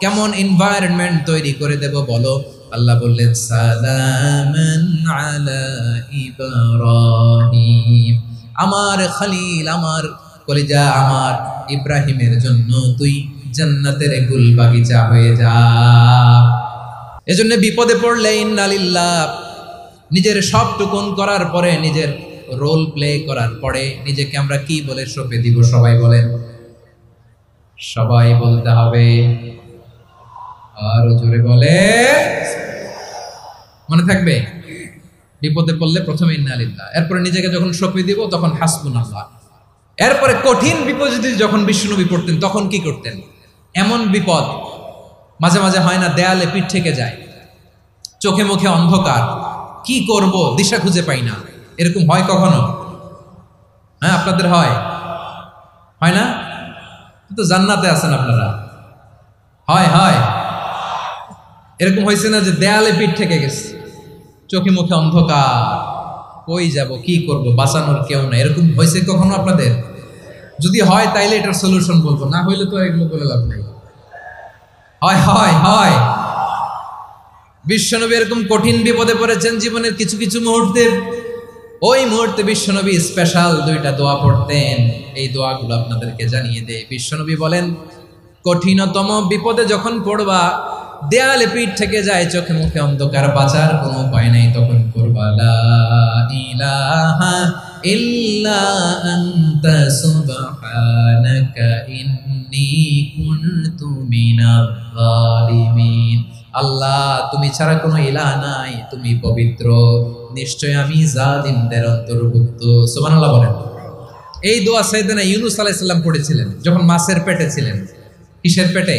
কেমন এনভায়রনমেন্ট তৈরি করে দেব বলো? আল্লাহ বললেন, সালামান আলা ইব্রাহিম, আমার খলিল, আমার কলিজা, আমার ইব্রাহিমের জন্য তুই জান্নাতের গুল বাগিচা হয়ে যা। এজন্য বিপদে পড়লে ইন্নালিল্লাহ, নিজের সবটুকুন করার পরে, নিজের রোল প্লে করার পরে নিজেকে আমরা কি বলে সঁপে দিব? সবাই বলেন, সবাই বলতে হবে, আরো জোরে বলে। মনে থাকবে, বিপদে পড়লে প্রথমে ইন্না লিল্লাহ, এরপরে নিজেকে যখন সঁপে দিব তখন হাসবুনাল্লাহ। এরপরে কঠিন বিপদ যদি যখন বিশ্বনবী পড়তেন তখন কি করতেন? এমন বিপদ মাঝে মাঝে হয় না, দেয়ালে পিঠ থেকে যায়, চোখে মুখে অন্ধকার, কি করব দিশা খুঁজে পাই না, এরকম হয় কখনো? হ্যাঁ, আপনাদের হয়? হয় না? তো জান্নাতে আছেন আপনারা। হয় হয় এরকম হয়েছে না যে দেয়ালে পিঠ থেকে গেছে, চোখে মুখে অন্ধকার, কই যাব, কি করব, বাঁচানোর কেউ না, এরকম হয়েছে কখনো আপনাদের? যদি হয় তাইলে এটার সলিউশন বলবো, না হইলে তো এগুলো বলে লাভ নেই। হয় হয় হয় বিশ্বনবী এরকম কঠিন বিপদে পড়েছেন জীবনের কিছু কিছু মুহূর্তে। ওই মুহূর্তে বিশ্বনবী স্পেশাল দুইটা দোয়া পড়তেন, এই দোয়াগুলো আপনাদেরকে জানিয়ে দেয়। বিশ্বনবী বলেন, কঠিনতম বিপদে যখন পড়বা, দেয়ালে পিঠ থেকে যায়, চোখে মুখে অন্ধকার, বাঁচার কোনো উপায় নাই, তখন পড়বা লা ইলাহা ইল্লা আনতা সুবহানাকা ইন্নী কুনতু মিনাজ জালিমিন। আল্লাহ, তুমি ছাড়া কোনো ইলাহ নাই, তুমি পবিত্র, নিশ্চয় আমি জালিমদের অন্তর্ভুক্ত। সুবহানাল্লাহ বলেন। এই দোয়া সাইয়েদনা ইউনূস আলাইহিস সালাম পড়েছিলেন যখন মাছের পেটে ছিলেন। কিসের পেটে?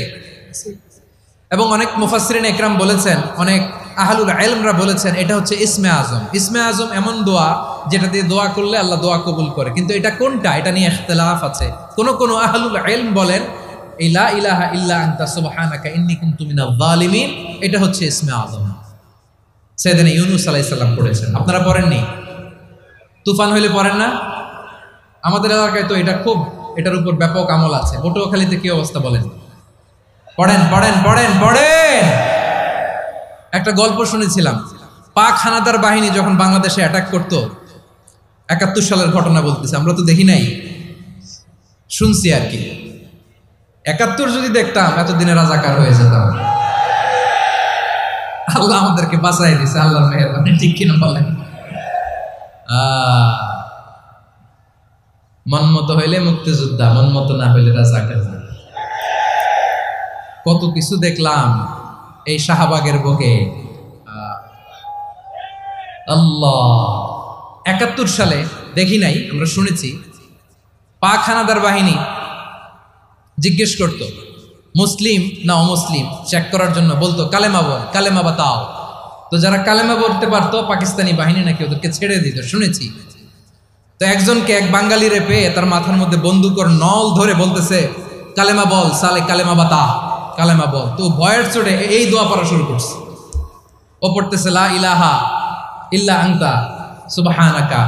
এবং অনেক মুফাসসিরিন ইকরাম বলেছেন, অনেক আহলুল ইলমরা বলেছেন, এটা হচ্ছে ইসমে আজম। ইসমে আজম এমন দোয়া যেটা দিয়ে দোয়া করলে আল্লাহ দোয়া কবুল করে, কিন্তু এটা কোনটা, এটা নিয়ে ইখতিলাফ আছে। কোন কোন আহলুল ইলম বলেন এই লা ইলাহা ইল্লা আনতা সুবহানাকা ইন্নী কুনতু মিনাজ জালিমিন, এটা হচ্ছে ইসমে আজম। সাইয়েদনা ইউনূস আলাইহিস সালাম পড়েছেন, আপনারা পড়েননি? তুফান হইলে পড়েন না? আমাদের এলাকায় তো এটা খুব, এটার উপর ব্যাপক আমল আছে। পটুয়াখালীতে কি অবস্থা বলেন? পড়েন পড়েন পড়েন পড়েন। একটা গল্প শুনেছিলাম, পাক হানাদার বাহিনী যখন বাংলাদেশে অ্যাটাক করতো, ৭১ সালের ঘটনা বলতেছে, আমরা তো দেখি নাই, শুনছি আর কি। ৭১ যদি দেখতাম এতদিনে রাজাকার হয়ে যেতাম। আল্লাহ আমাদেরকে বাঁচাই দিছে, আল্লাহর মেহেরবানি, ঠিক কিনা বলেন? মন মতো হইলে মুক্তিযোদ্ধা, মন মতো না হইলে রাজাকার। কত কিছু দেখলাম এই শাহবাগের বুকে। আল্লাহ, ৭১ সালে দেখি নাই, আমরা শুনেছি, পাক হানাদার বাহিনী জিজ্ঞেস করত মুসলিম না অমুসলিম চেক করার জন্য, বলতো কালেমা বল, কালেমা বাতাও। তো যারা কালেমা বলতে পারতো পাকিস্তানি বাহিনী নাকি ওদেরকে ছেড়ে দিত, শুনেছি। তো একজনকে, এক বাঙালিরে পেয়ে তার মাথার মধ্যে বন্দুকর নল ধরে বলতেছে কালেমা বল সালে, কালেমা বাতা, কালেমা বল। তো ভয়ের চোটে এই দোয়া পড়া শুরু করছে। ও পড়তেছে লা ইলাহা ইল্লা আনতা সুবহানাকা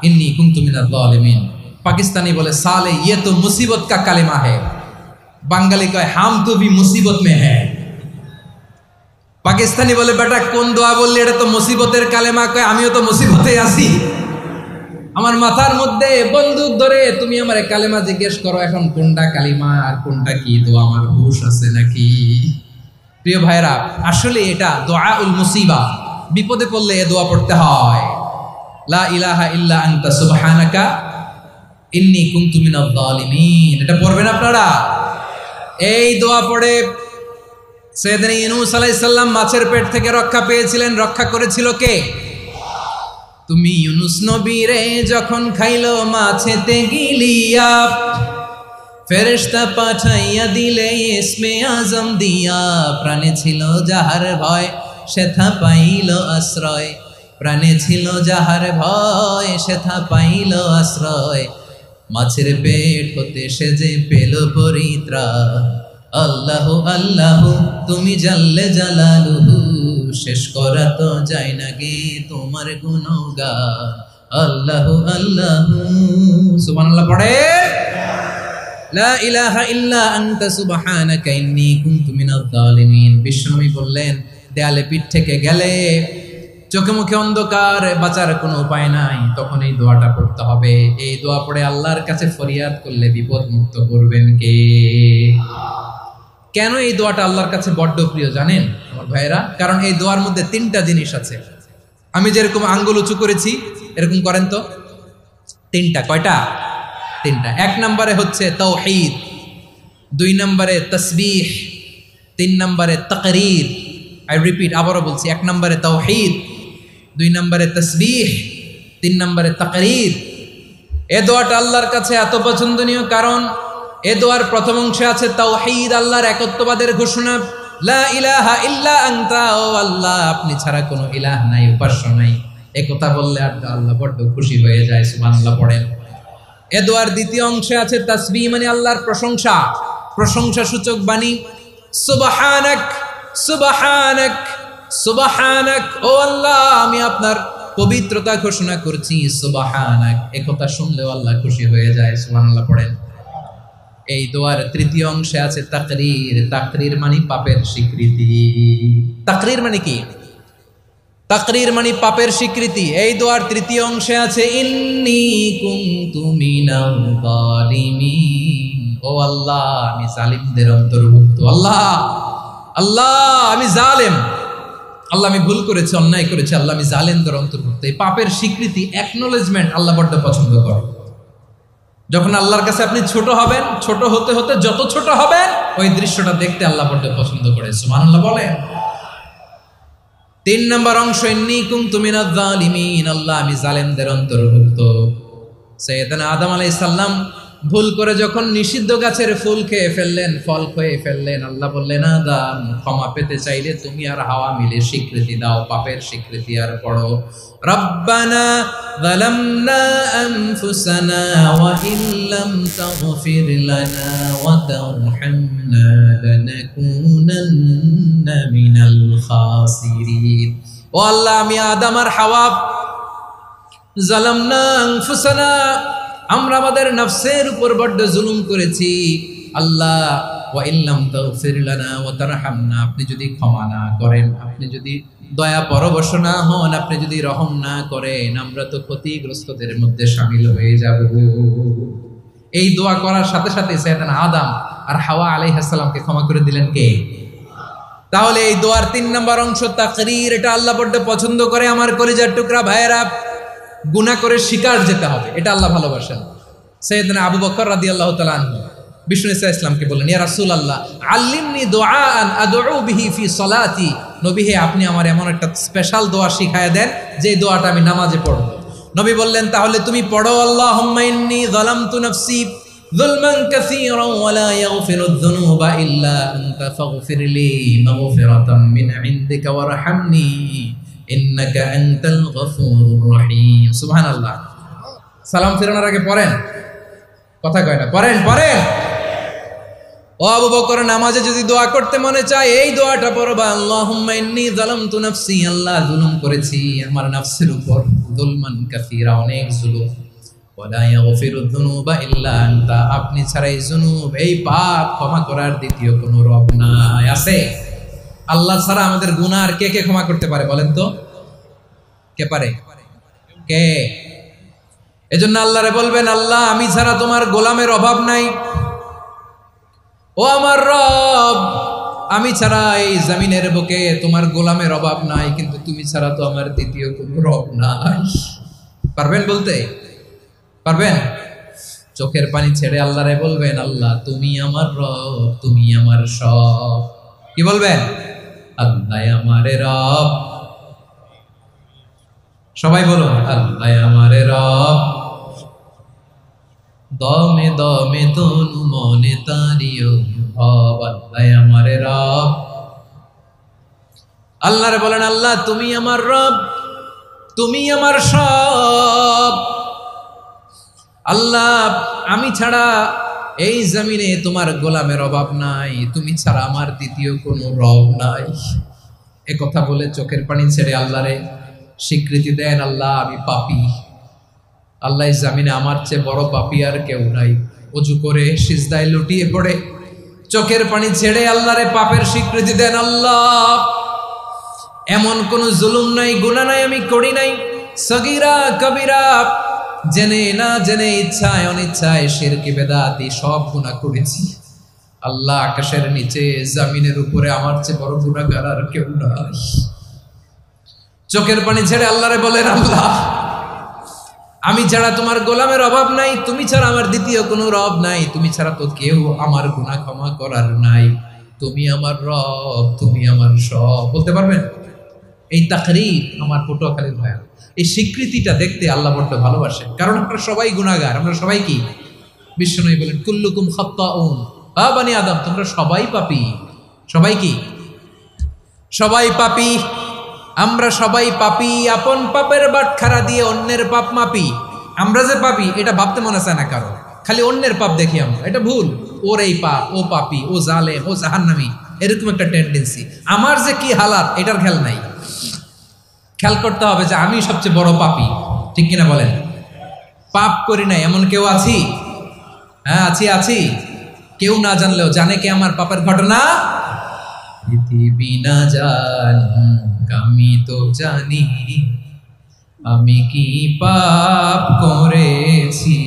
ইন্নী কুনতু মিনাজ জালিমিন। পাকিস্তানি বলে সালে ये तो मुसीबत का কালেমা है, বাঙালি কয় হাম তো ভি মুসিবত মে হ্যায়। পাকিস্তানি বলে বেটা কোন দোয়া বললি, এটা তো মুসিবতের কালেমা। কয় আমিও তো মুসিবতে আছি, আমার মাথার মধ্যে বন্দুক ধরে তুমি আমার কালেমা জিজ্ঞেস করো, এখন কোনটা কালিমা আর কোনটা কি দোয়া, আমার হুশ আছে নাকি? প্রিয় ভাইরা, আসলে এটা দুআউল মুসিবা, বিপদে পড়লে এ দোয়া পড়তে হয়, লা ইলাহা ইল্লা আনতা সুবহানাকা ইন্নী কুনতু মিনাজ জালিমিন। এটা পড়বেন আপনারা। এই দোয়া পড়ে সাইয়েদনা ইউনূস আলাইহিস সালাম মাছের পেট থেকে রক্ষা পেয়েছিলেন। রক্ষা করেছিল কে? তুমি ইউনূস নবীরে যখন খাইলো মাছেতে গিলিয়া, ফেরেশতা পাঠাইয়া দিলে ইসমে আজম দিয়া। প্রাণে ছিল যাহার ভয় সেথা পাইল আশ্রয়, প্রাণে ছিল যাহার ভয় সেথা পাইল আশ্রয়। মাছের পেট হতে সে যে পেল পরিত্রাণ। আল্লাহু আল্লাহু তুমি জাল্লে জালালুহু, শেষ করা তো যায় না গে তোমার গুণগান। আল্লাহু আল্লাহু, সুবহানাল্লাহ পড়ে। লা ইলাহা ইল্লা আনতা সুবহানাকা ইন্নী কুনতু মিনাজ জালিমিন। বিশ্বনবী বললেন, দেয়ালে পিঠ থেকে গেলে, চোখে মুখে অন্ধকার, বাঁচার কোনো উপায় নাই, তখন এই দোয়াটা পড়তে হবে। এই দোয়া পড়ে আল্লাহর কাছে ফরিয়াদ করলে বিপদ মুক্ত করবেন কে? কেন এই দোয়াটা আল্লাহর কাছে বড্ড প্রিয় জানেন আমার ভাইয়েরা? কারণ এই দোয়ার মধ্যে 3টা জিনিস আছে। আমি যেরকম আঙ্গুল উঁচু করেছি এরকম করেন তো। 3টা, কয়টা? 3টা। 1 নম্বরে হচ্ছে তাওহীদ, 2 নম্বরে তাসবিহ, 3 নম্বরে তাকরীর। আই রিপিট, আবারও বলছি, 1 নম্বরে তাওহীদ, 2 নম্বরে তাসবিহ, 3 নম্বরে তাকরীর। এ দোয়াটা আল্লাহর কাছে এত পছন্দনীয় কারণ এ দোয়ার প্রথম অংশে আছে তাওহীদ, আল্লাহর একত্ববাদের ঘোষণা। লা ইলাহা ইল্লা আনতা, ও আল্লাহ আপনি ছাড়া কোনো ইলাহ নাই, উপাস্য নাই। এই কথা বললে আর আল্লাহ বড় খুশি হয়ে যায়, সুবহানাল্লাহ পড়েন। এ দোয়ার দ্বিতীয় অংশে আছে তাসবিহ, মানে আল্লাহর প্রশংসা, প্রশংসা সূচক বাণী। সুবহানাক সুবহানাক সুবহানাক, ও আল্লাহ আমি আপনার পবিত্রতা ঘোষণা করছি, সুবহানাক। এই কথা শুনলেও আল্লাহ খুশি হয়ে যায়, সুবহানাল্লাহ পড়েন। এই দোয়ার তৃতীয় অংশে আছে তাকরীর, তাকরীর মানে পাপের স্বীকৃতি। তাকরীর মানে কি? তাকরীর মানে পাপের স্বীকৃতি। এই দোয়ার তৃতীয় অংশে আছে ইন্নী কুনতু মিনাল যালিমিন, ও আল্লাহ আমি জালিমদের অন্তর্ভুক্ত। আল্লাহ আল্লাহ আমি জালেম, আল্লাহ আমি ভুল করেছি, অন্যায় করেছি, আল্লাহ আমি জালেমদের অন্তর্ভুক্ত। এই পাপের স্বীকৃতি, অ্যাকনোলেজমেন্ট আল্লাহ বড় পছন্দ করে। যখন আল্লাহর কাছে আপনি ছোট হবেন, ছোট হতে হতে যত ছোট হবেন ওই দৃশ্যটা দেখতে আল্লাহ বড় পছন্দ করে, সুবহানাল্লাহ বলেন। 3 নম্বর অংশ ইন্নী কুনতু মিনাজ জালিমিন, আল্লাহ আমি জালেমদের অন্তর্ভুক্ত। সাইয়েদনা আদম আলাইহিস সালাম ভুল করে যখন নিষিদ্ধ গাছের ফুল খেয়ে ফেললেন, ফল খেয়ে ফেললেন, আল্লাহ বললেন আদম ক্ষমা পেতে চাইলে তুমি আর হাওয়া মিলে স্বীকৃতি দাও, পাপের স্বীকৃতি আর পড়ো। রব্বানা যালামনা আনফুসানা ওয়া ইল্লাম তাগফির লানা ওয়া তারহামনা লানাকুনান্না মিনাল খাসিরিন। ও আল্লাহ আমি আদম আর হাওয়া যালামনা আনফুসানা, আমরা আমাদের নফসের উপর বড্ড জুলুম করেছি। আল্লাহ ওয়া ইল্লাম তাগফির লানা ওয়া তারহামনা, আপনি যদি ক্ষমা না করেন, আপনি যদি দয়া পরবশ না হন, আপনি যদি রহম না করেন, আমরা তো ক্ষতিগ্রস্তদের মধ্যে শামিল হয়ে যাব। এই দোয়া করার সাথে সাথে সাইয়েদনা আদম আর হাওয়া আলাইহিস সালামকে ক্ষমা করে দিলেন কে? তাহলে এই দোয়ার 3 নম্বর অংশ তাকরীর, এটা আল্লাহ বড্ড পছন্দ করে। আমার কলিজার টুকরা ভাইয়েরা, গুনাহ করে শিকার যেতে হবে, এটা আল্লাহ ভালোবাসেন। সাইয়েদনা আবু বকর রাদিয়াল্লাহু তাআলা আনহু বিষ্ণু ইসা ইসলামকে বললেন, ইয়া রাসূলুল্লাহ আল্লিমনি দুআআন আদউ বিহি ফি সলাতি, নবী হে আপনি আমার এমন একটা স্পেশাল দোয়া শিখায়া দেন যে দোয়াটা আমি নামাজে পড়ব। নবী বললেন, তাহলে তুমি পড়ো আল্লাহুম্মা ইন্নী যালামতু নাফসি যুলমান কাসীরান ওয়া লা ইয়াগফিরুয যুনুবা ইল্লা আনতা ফাগফিরলি মাগফিরাতাম মিন ইনদিকা ওয়ারহামনি ইন্নাকা আনতাল গফুরুর রহিম। সুবহানাল্লাহ। সালাম ফেরানোর আগে পড়েন, কথা কয় না, পড়েন পড়েন। ও আবু বকর, নামাজে যদি দোয়া করতে মনে চায় এই দোয়াটা পড়বা, আল্লাহুম্মা ইন্নী যালামতু নাফসি, আল্লাহ জুলুম করেছি আমার নফসের উপর, যুলমান কাসীরা, অনেক জুলুম, ওয়া লা ইয়াগফিরুয যুনুবা ইল্লা আনতা, আপনি ছাড়া এই জুনুব, এই পাপ ক্ষমা করার দ্বিতীয় কোনো রব নাই। আছে? আল্লাহ ছাড়া আমাদের গুনাহ আর কে কে ক্ষমা করতে পারে বলেন তো? কে পারে? কে? এজন্য আল্লাহরে বলবেন, আল্লাহ আমি ছাড়া তোমার গোলামের অভাব নাই, ও আমার রব আমি ছাড়া এই জমিনের বুকে তোমার গোলামের অভাব নাই, কিন্তু তুমি ছাড়া তো আমার দ্বিতীয় কোনো রব নাই। পারবেন বলতে? পারবেন? চোখের পানি ছেড়ে আল্লাহরে বলবেন, আল্লাহ তুমি আমার রব, তুমি আমার সব। কি বলবেন? আল্লাহ আমারে রব। সবাই বলুন, আল্লাহ আমারে রব, দমে দমে তনু মনে তারিও ভাব, আল্লাহ আমারে রব। আল্লাহরে বলেন, আল্লাহ তুমি আমার রব, তুমি আমার সব। আল্লাহ আমি ছাড়া এই জমিনে তোমার গোলামের অভাব নাই, তুমি ছাড়া আমার দ্বিতীয় কোনো রব নাই। এ কথা বলে চোখের পানি ছেড়ে আল্লাহরে স্বীকৃতি দেন, আল্লাহ আমি পাপী, আল্লাহ জামিনে আমার চেয়ে বড় পাপী আর কেউ নাই। ওযু করে সিজদায় লুটিয়ে পড়ে চোখের পানি ছেড়ে আল্লাহরে পাপের স্বীকৃতি দেন, আল্লাহ এমন কোন জুলুম নাই, গুনাহ নাই আমি করি নাই, সগীরা কবিরা, জেনে না জেনে, ইচ্ছায় অনিচ্ছায়, শিরকি বেদাতি সব গুনাহ করেছি। আল্লাহ আকাশের নিচে জমিনের উপরে আমার চেয়ে বড় গুনাহগার আর কেউ নাই। চোখের পানি ছেড়ে আল্লাহরে বলেন, আল্লাহ আমি ছাড়া তোমার গোলামের অভাব নাই, তুমি ছাড়া আমার দ্বিতীয় কোনো রব নাই, তুমি ছাড়া তো কেউ আমার গুনাহ ক্ষমা করার নাই, তুমি আমার রব, তুমি আমার সব। বলতে পারবেন? এই তাকরীর আমার পটুয়াখালীর ভাইয়া, এই স্বীকৃতিটা দেখতে আল্লাহ বড্ড ভালোবাসে। কারণ আমরা সবাই গুনাহগার, আমরা সবাই কি? বিশ্বনবী বলেন কুল্লুকুম খাত্তাউন, বানি আদম তোমরা সবাই পাপী। সবাই কি? সবাই পাপী। আমরা সবাই পাপী, আপন পাপের বাটখারা দিয়ে অন্যের পাপ মাপি। আমরা যে পাপী এটা ভাবতে মনে চায় না কারো, খালি অন্যের পাপ দেখি আমরা, এটা ভুল। ওর এই পাপ, ও পাপী, ও জালেম, ও জাহান্নামী, এরকম একটা টেন্ডেন্সি। আমার যে কি হালাত এটার খেয়াল নাই। খেয়াল করতে হবে যে আমি সবচেয়ে বড় পাপী, ঠিক কিনা বলেন? পাপ করি নাই এমন কেউ আছি? হ্যাঁ আছি। কেউ না জানলেও জানে কে আমার পাপের ঘটনা? পৃথিবী না জানুক আমি তো জানি, আমি কি পাপ করেছি।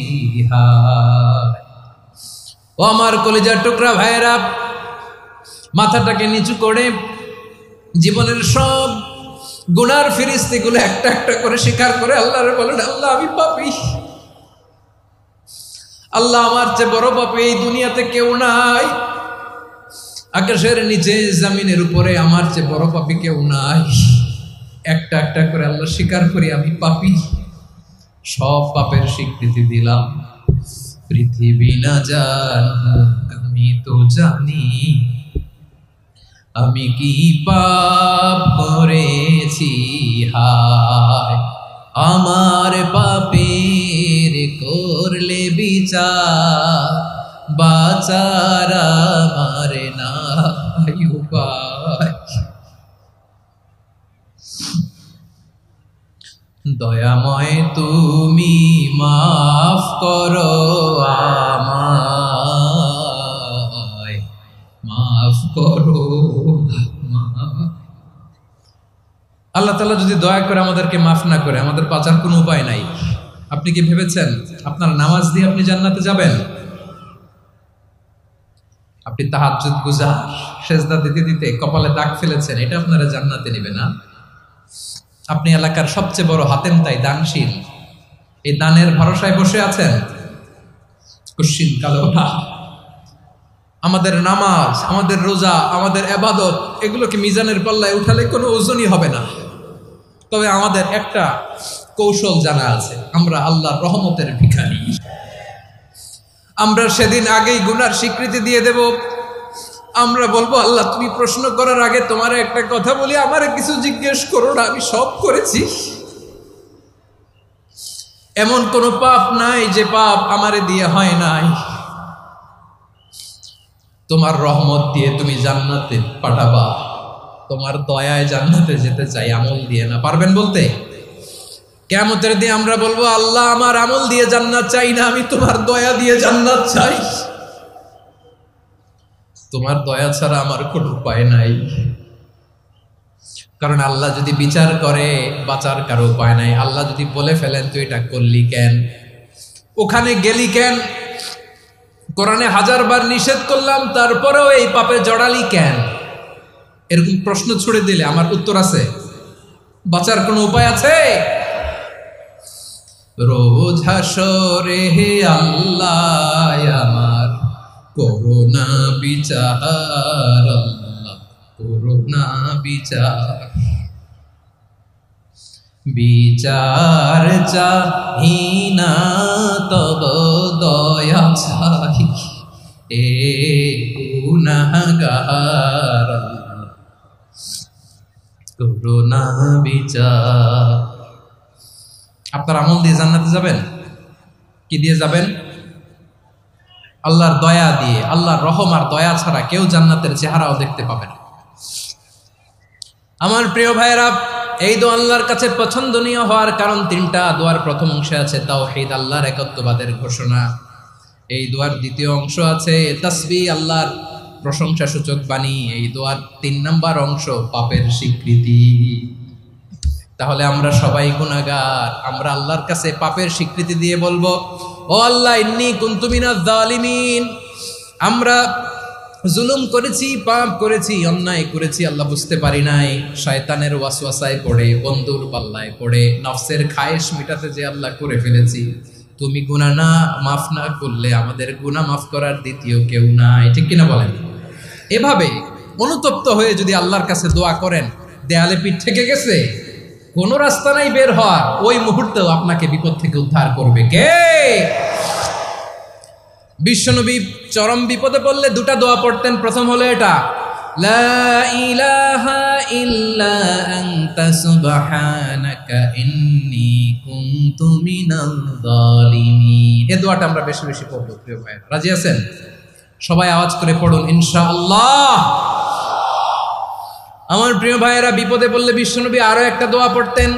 ও আমার কলিজার টুকরা ভাইয়েরা, মাথাটাকে নিচু করে জীবনের সব গুনার ফিরিস্তিগুলো একটা একটা করে স্বীকার করে আল্লাহরে বলেন, আল্লাহ আমি পাপী। আল্লাহ আমার চেয়ে বড় পাপী এই দুনিয়াতে কেউ নাই। আকাশের নিচে জমিনের উপরে আমার চেয়ে বড় পাপী কেউ নাই। একটা একটা করে আল্লাহ স্বীকার করি আমি পাপী, সব পাপের স্বীকৃতি দিলাম। পৃথিবী না জানুক আমি তো জানি, আমি কি পাপ করেছি। হায় আমার পাপের করলে বিচার, বাঁচার আমার নাই উপায়। দয়াময় তুমি মাফ করো আমায়, মাফ করো। আল্লাহ তাআলা যদি দয়া করে আমাদেরকে মাফ না করে, আমাদের বাঁচার কোনো উপায় নাই। আপনি কি ভেবেছেন আপনার নামাজ দিয়ে আপনি জান্নাতে যাবেন? আপনি তাহাজ্জুদ গুজার, সেজদা দিতে দিতে কপালে দাগ ফেলেছেন, এটা আপনারা জান্নাতে নেবে না? আপনি এলাকার সবচেয়ে বড় হাতেম তাই দানশীল, এই দানের ভরসায় বসে আছেন, কুশ্চিন কালো না। আমাদের নামাজ, আমাদের রোজা, আমাদের ইবাদত, এগুলোকে মিজানের পাল্লায় উঠালে কোনো ওজনই হবে না। তবে আমাদের একটা কৌশল জানা আছে, আমরা আল্লাহর রহমতের ভিখারি। আমরা সেদিন আগেই গুনার স্বীকৃতি দিয়ে দেব। আমরা বলবো, আল্লাহ তুমি প্রশ্ন করার আগে তোমার একটা কথা বলি, আমারে কিছু জিজ্ঞেস করো না, আমি সব করেছি। এমন কোন পাপ নাই যে পাপ আমারে দিয়ে হয় নাই। তোমার রহমত দিয়ে তুমি জান্নাতে পাঠাবা, তোমার দয়ায় জান্নাতে যেতে চাই, আমল দিয়ে না। পারবেন বলতে? কিয়ামতের দিন আমরা বলবো, আল্লাহ আমার আমল দিয়ে জান্নাত চাই না, আমি তোমার দয়া দিয়ে জান্নাত চাই। তোমার দয়া ছাড়া আমার কোনো উপায় নাই। কারণ আল্লাহ যদি বিচার করে বাঁচার কারো উপায় নাই। আল্লাহ যদি বলে ফেলেন তুই এটা করলি কেন, ওখানে গেলি কেন, কোরআনে 1000 বার নিষেধ করলাম তারপরেও এই পাপে জড়ালি কেন, এরকম প্রশ্ন ছুড়ে দিলে আমার উত্তর আছে? বাঁচার কোনো উপায় আছে? রোজ হাসরে হে আল্লাহ আমার করুণা বিচার, আল্লাহ করুণা বিচার। বিচার চাহি না তব দয়া চাই, এ গুনাহগার করুণা বিচার। আপনার আমল দিয়ে জান্নাতে যাবেন? কি দিয়ে যাবেন? আল্লাহর দয়া দিয়ে। আল্লাহর রহম আর দয়া ছাড়া কেউ জান্নাতের চেহারাও দেখতে পাবে না। আমার প্রিয় ভাইরা, এই দোয়া আল্লাহর কাছে পছন্দনীয় হওয়ার কারণ 3টা। দোয়ার প্রথম অংশে আছে তাওহীদ, আল্লাহর একত্ববাদের ঘোষণা। এই দোয়ার দ্বিতীয় অংশ আছে তাসবিহ, আল্লাহর প্রশংসা সূচক বাণী। এই দোয়ার 3 নম্বর অংশ পাপের স্বীকৃতি। তাহলে আমরা সবাই গুনাহগার। আমরা আল্লাহর কাছে পাপের স্বীকৃতি দিয়ে বলবো, ও আল্লাহ ইন্নী কুনতু মিনাজ জালিমিন, আমরা জুলুম করেছি, পাপ করেছি, অন্যায় করেছি, আল্লাহ বুঝতে পারি নাই, শয়তানের ওয়াসওয়াসায় পড়ে, বন্ধুর পাল্লায় পড়ে, নফসের খায়েশ মিটাতে যে আল্লাহ করে ফেলেছি। তুমি গুনাহ না মাফ না করলে আমাদের গুনাহ মাফ করার দ্বিতীয় কেউ নাই, ঠিক কিনা বলেন? এভাবে অনুতপ্ত হয়ে যদি আল্লাহর কাছে দোয়া করেন, দেয়ালে পিঠ থেকে গেছে, কোনো রাস্তা নাই বের হওয়ার, ওই মুহূর্তেও আপনাকে বিপদ থেকে উদ্ধার করবে কে? বিশ্বনবী চরম বিপদে পড়লে দুটা দোয়া পড়তেন। প্রথম হলো এটা, লা ইলাহা ইল্লা আনতা সুবহানাকা ইন্নী কুনতু মিনাল যালিমিন। এই দোয়াটা আমরা বেশি বেশি পড়ব প্রিয় ভাই। রাজি আছেন? সবাই আওয়াজ করে পড়ুন ইনশাআল্লাহ। আমার প্রিয় ভাইয়েরা, বিপদে পড়লে বিশ্বনবী আরো একটা দোয়া পড়তেন,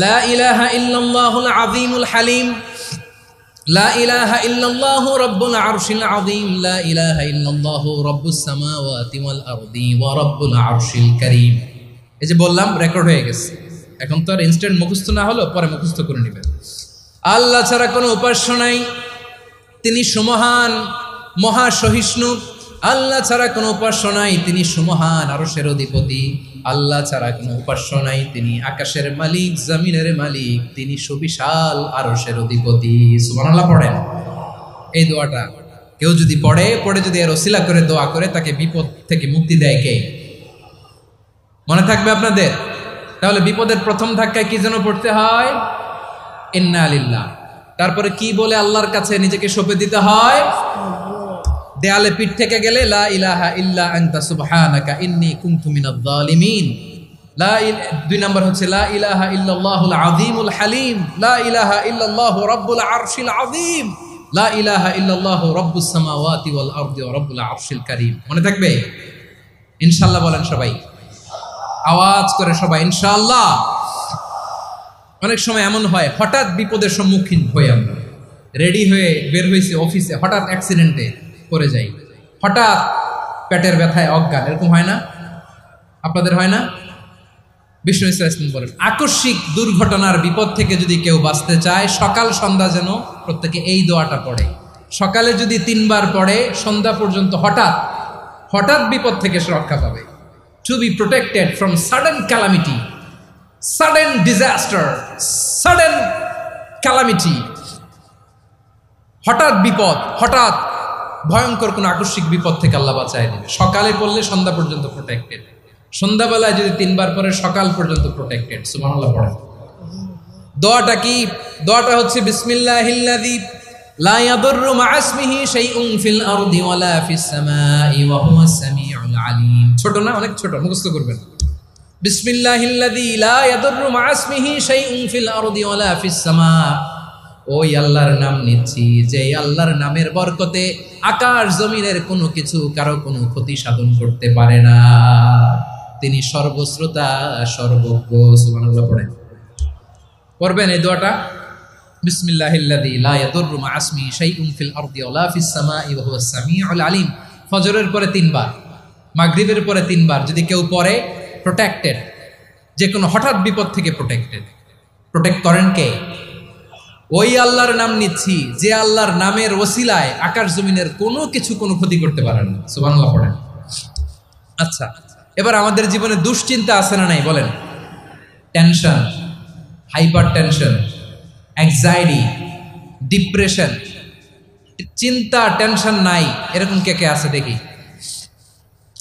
লা ইলাহা ইল্লাল্লাহুল আযীমুল হালিম, লা ইলাহা ইল্লাল্লাহু রাব্বুল আরশিল আযীম, লা ইলাহা ইল্লাল্লাহু রাব্বুস সামাওয়াতি ওয়াল আরদি ওয়া রাব্বুল আরশিল কারীম। এই যে বললাম, রেকর্ড হয়ে গেছে, এখন তো আর ইনস্ট্যান্ট মুখস্থ না হলো, পরে মুখস্থ করে নেবেন। আল্লাহ ছাড়া কোনো উপাস্য নাই, তিনি সুমহান, মহা সহিষ্ণু। আল্লাহ ছাড়া কোনো উপাস্য নাই, তিনি সুমহান, আরশের অধিপতি। আল্লাহ ছাড়া কোনো উপাস্য নাই, তিনি আকাশের মালিক, জমিনের মালিক, তিনি সুবিশাল আরশের অধিপতি। সুবহানাল্লাহ পড়েন। এই দোয়াটা কেউ যদি পড়ে যদি এর ওসিলা করে দোয়া করে, তাকে বিপদ থেকে মুক্তি দেয় কে? মনে থাকবে আপনাদের? তাহলে বিপদের প্রথম ধাক্কায় কি যেন পড়তে হয়? ইন্না লিল্লাহ। তারপরে কি বলে আল্লাহর কাছে নিজেকে সঁপে দিতে হয়? দেয়ালে পিঠ থেকে গেলে লা ইলাহা ইল্লা আনতা সুবহানাকা ইন্নী কুনতু মিনাজ জালিমিন। দুই নম্বর হচ্ছে লা ইলাহা ইল্লাল্লাহুল আযীমুল হালিম, লা ইলাহা ইল্লাল্লাহু রাব্বুল আরশিল আযীম, লা ইলাহা ইল্লাল্লাহু রাব্বুস সামাওয়াতি ওয়াল আরদি ওয়া রাব্বুল আরশিল কারীম। মনে থাকবে? ইনশাআল্লাহ বলেন সবাই, আওয়াজ করে সবাই ইনশাআল্লাহ। অনেক সময় এমন হয়, হঠাৎ বিপদের সম্মুখীন হই আমরা, রেডি হয়ে বের হয়েছি অফিসে, হঠাৎ অ্যাক্সিডেন্টে পড়ে যাই, হঠাৎ পেটের ব্যথায় অজ্ঞান, এরকম হয় না? আপনাদের হয় না? বিষ্ণু ইসলাম বলেন, আকস্মিক দুর্ঘটনার বিপদ থেকে যদি কেউ বাঁচতে চায়, সকাল সন্ধ্যা যেন প্রত্যেকে এই দোয়াটা পড়ে। সকালে যদি 3 বার পড়ে, সন্ধ্যা পর্যন্ত হঠাৎ হঠাৎ বিপদ থেকে সে রক্ষা পাবে। To be protected from sudden calamity, sudden disaster, sudden calamity. হঠাৎ বিপদ, হঠাৎ ভয়ঙ্কর কোন আকস্মিক বিপদ থেকে আল্লাহ বাঁচায় দেবে। সকালে পড়লে সন্ধ্যা পর্যন্ত প্রোটেক্টেড, সন্ধ্যাবেলায় যদি 3 বার পরে সকাল পর্যন্ত প্রোটেক্টেড। সুবহানাল্লাহ পড়েন। দোয়াটা কি? দোয়াটা হচ্ছে বিসমিল্লাহিল্লাযী লা ইয়াদুররু মা'a ইসমিহি শাইউন ফিল আরদি ওয়ালা ফিস সামাই ওয়া হুয়াস সামিউল আলিম। ছোট না? অনেক ছোট, মুখস্থ করবেন। বিসমিল্লাহিল্লাযী লা ইয়াদুররু মা'a ইসমিহি শাইউন ফিল আরদি ওয়ালা ফিস সামা। ওই আল্লাহর নাম নিচ্ছি, যে আল্লাহর নামের বরকতে আকাশ জমিনের কোনো কিছু কারো কোনো ক্ষতি সাধন করতে পারে না। তিনি সর্বশ্রোতা, সর্বজ্ঞ। সুবহানাল্লাহ পড়েন। পড়বেন এই দোয়াটা, বিসমিল্লাহিল্লাযী লা ইয়াদুররু মা'a ইসমিহি শাইউন ফিল আরদি ওয়ালা ফিস সামাই ওয়া হুয়াস সামিউল আলিম। ফজরের পরে 3 বার, মাগরিবের পরে 3 বার যদি কেউ পড়ে, প্রোটেক্টেড, যে কোনো হঠাৎ বিপদ থেকে প্রোটেক্টেড। প্রোটেক্ট করেন কে? ওই আল্লাহর নাম নিচ্ছি, যে আল্লাহর নামের ওসিলায় আকাশ জমিনের কোনো কিছু কোনো ক্ষতি করতে পারে না। সুবহানাল্লাহ পড়েন। আচ্ছা, এবার আমাদের জীবনে দুশ্চিন্তা আছে না নাই বলেন? Tension, hyper tension, anxiety, depression, চিন্তা, টেনশন নাই, এরকম কে কে আছে দেখি?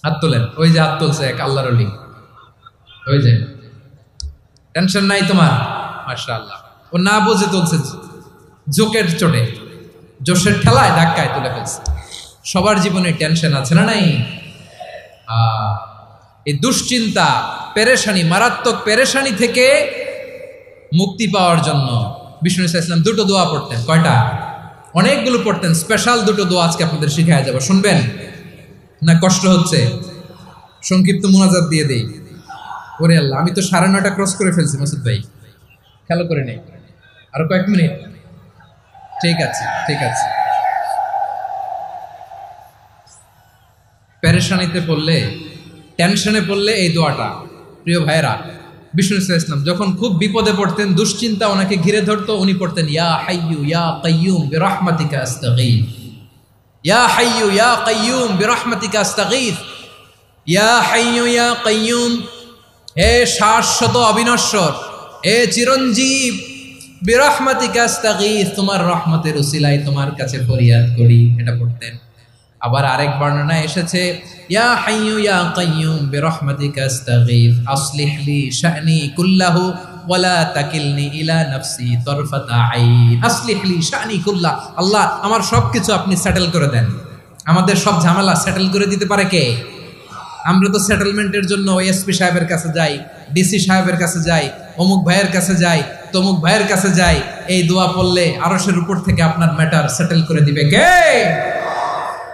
হাত তোলেন। ওই যে হাত তুলছে এক আল্লাহর ওলি, ওই যে। টেনশন নাই তোমার? মাশাআল্লাহ। ও না বুঝে তুলছে, জোকের চোটে, জোশের ঠেলায় ধাক্কায় তুলে ফেলছে। সবার জীবনে টেনশন আছে না নাই? এই দুশ্চিন্তা, পেরেশানি, মারাত্মক পেরেশানি থেকে মুক্তি পাওয়ার জন্য বিষ্ণু ইসলাম 2টো দোয়া পড়তেন। কয়টা? অনেকগুলো পড়তেন। স্পেশাল 2টো দোয়া আজকে আপনাদের শিখায় যাব, শুনবেন না? কষ্ট হচ্ছে? সংক্ষিপ্ত মুনাজাত দিয়ে দেই। ওরে আল্লাহ, আমি তো 9:30 ক্রস করে ফেলছি মাসুদ ভাই, খেয়াল করে নেই। আরো কয়েক মিনিট? ঠিক আছে, ঠিক আছে। পেরেশানিতে পড়লে, টেনশনে পড়লে এই দোয়াটা, প্রিয় ভাইরা, বিষ্ণু ইসলাম যখন খুব বিপদে পড়তেন, দুশ্চিন্তা ওনাকে ঘিরে ধরতো, উনি পড়তেন ইয়া হাইয়ু ইয়া কাইয়ুম বিরহমাতিকা আস্তাগীথ। ইয়া হাইয়ু ইয়া কাইয়ুম বিরহমাতিকা আস্তাগীথ, ইয়া হাইয়ু ইয়া কাইয়ুম, হে শাশ্বত অবিনশ্বর, হে চিরঞ্জীব, বিরহমাতিকা আস্তাগীথ, তোমার রহমতের উসিলায় তোমার কাছে ফরিয়াদ করি। এটা পড়তেন। আবার আরেক বর্ণনায় এসেছে ইয়া হাইয়ু ইয়া কাইয়ুম বিরহমাতিকা আস্তাগীথ আসলিহ লি শা'নি কুল্লাহু ওয়ালা তাকিলনি ইলা নাফসি তরফাতা আইন। আসলিহ লি শা'নি কুল্লাহ, আল্লাহ আমার সবকিছু আপনি সেটেল করে দেন। আমাদের সব ঝামেলা সেটেল করে দিতে পারে কে? আমরা তো সেটেলমেন্টের জন্য এসপি সাহেবের কাছে যাই, ডিসি সাহেবের কাছে যাই, অমুক ভাইয়ের কাছে যাই, তমুক ভাইয়ের কাছে যাই। এই দোয়া পড়লে আরশের উপর থেকে আপনার ম্যাটার সেটেল করে দিবে কে?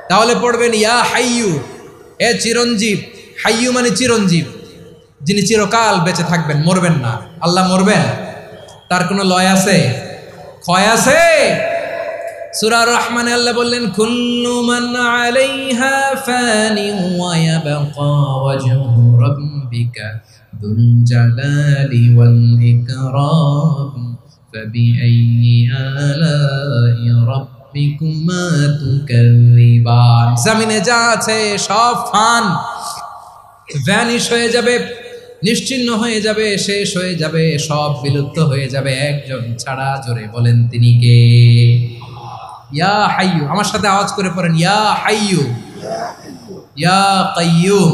তাহলে পড়বেন ইয়া হাইয়ু, এ চিরঞ্জীব। হাইয়ু মানে চিরঞ্জীব, যিনি চিরকাল বেঁচে থাকবেন, মরবেন না। আল্লাহ মরবেন? তার কোনো লয় আছে? ক্ষয় আছে? সূরা রহমানে আল্লাহ বললেন কুল্লু মান আলাইহা ফানি ওয়া ইয়াবকা ওয়াজহু রাব্বিকা যুল জালালি ওয়াল ইকরাম ফাবিআইয়ি আলাই রাব্বিকুমা তুকাযিবান। জমিনে যা আছে সব ফান, ভ্যানিশ হয়ে যাবে, নিশ্চিহ্ন হয়ে যাবে, শেষ হয়ে যাবে, সব বিলুপ্ত হয়ে যাবে, একজন ছাড়া। জোরে বলেন তিনি কে? ইয়া হাইয়ু। আমার সাথে আওয়াজ করে পড়েন ইয়া হাইয়ু ইয়া কাইয়ুম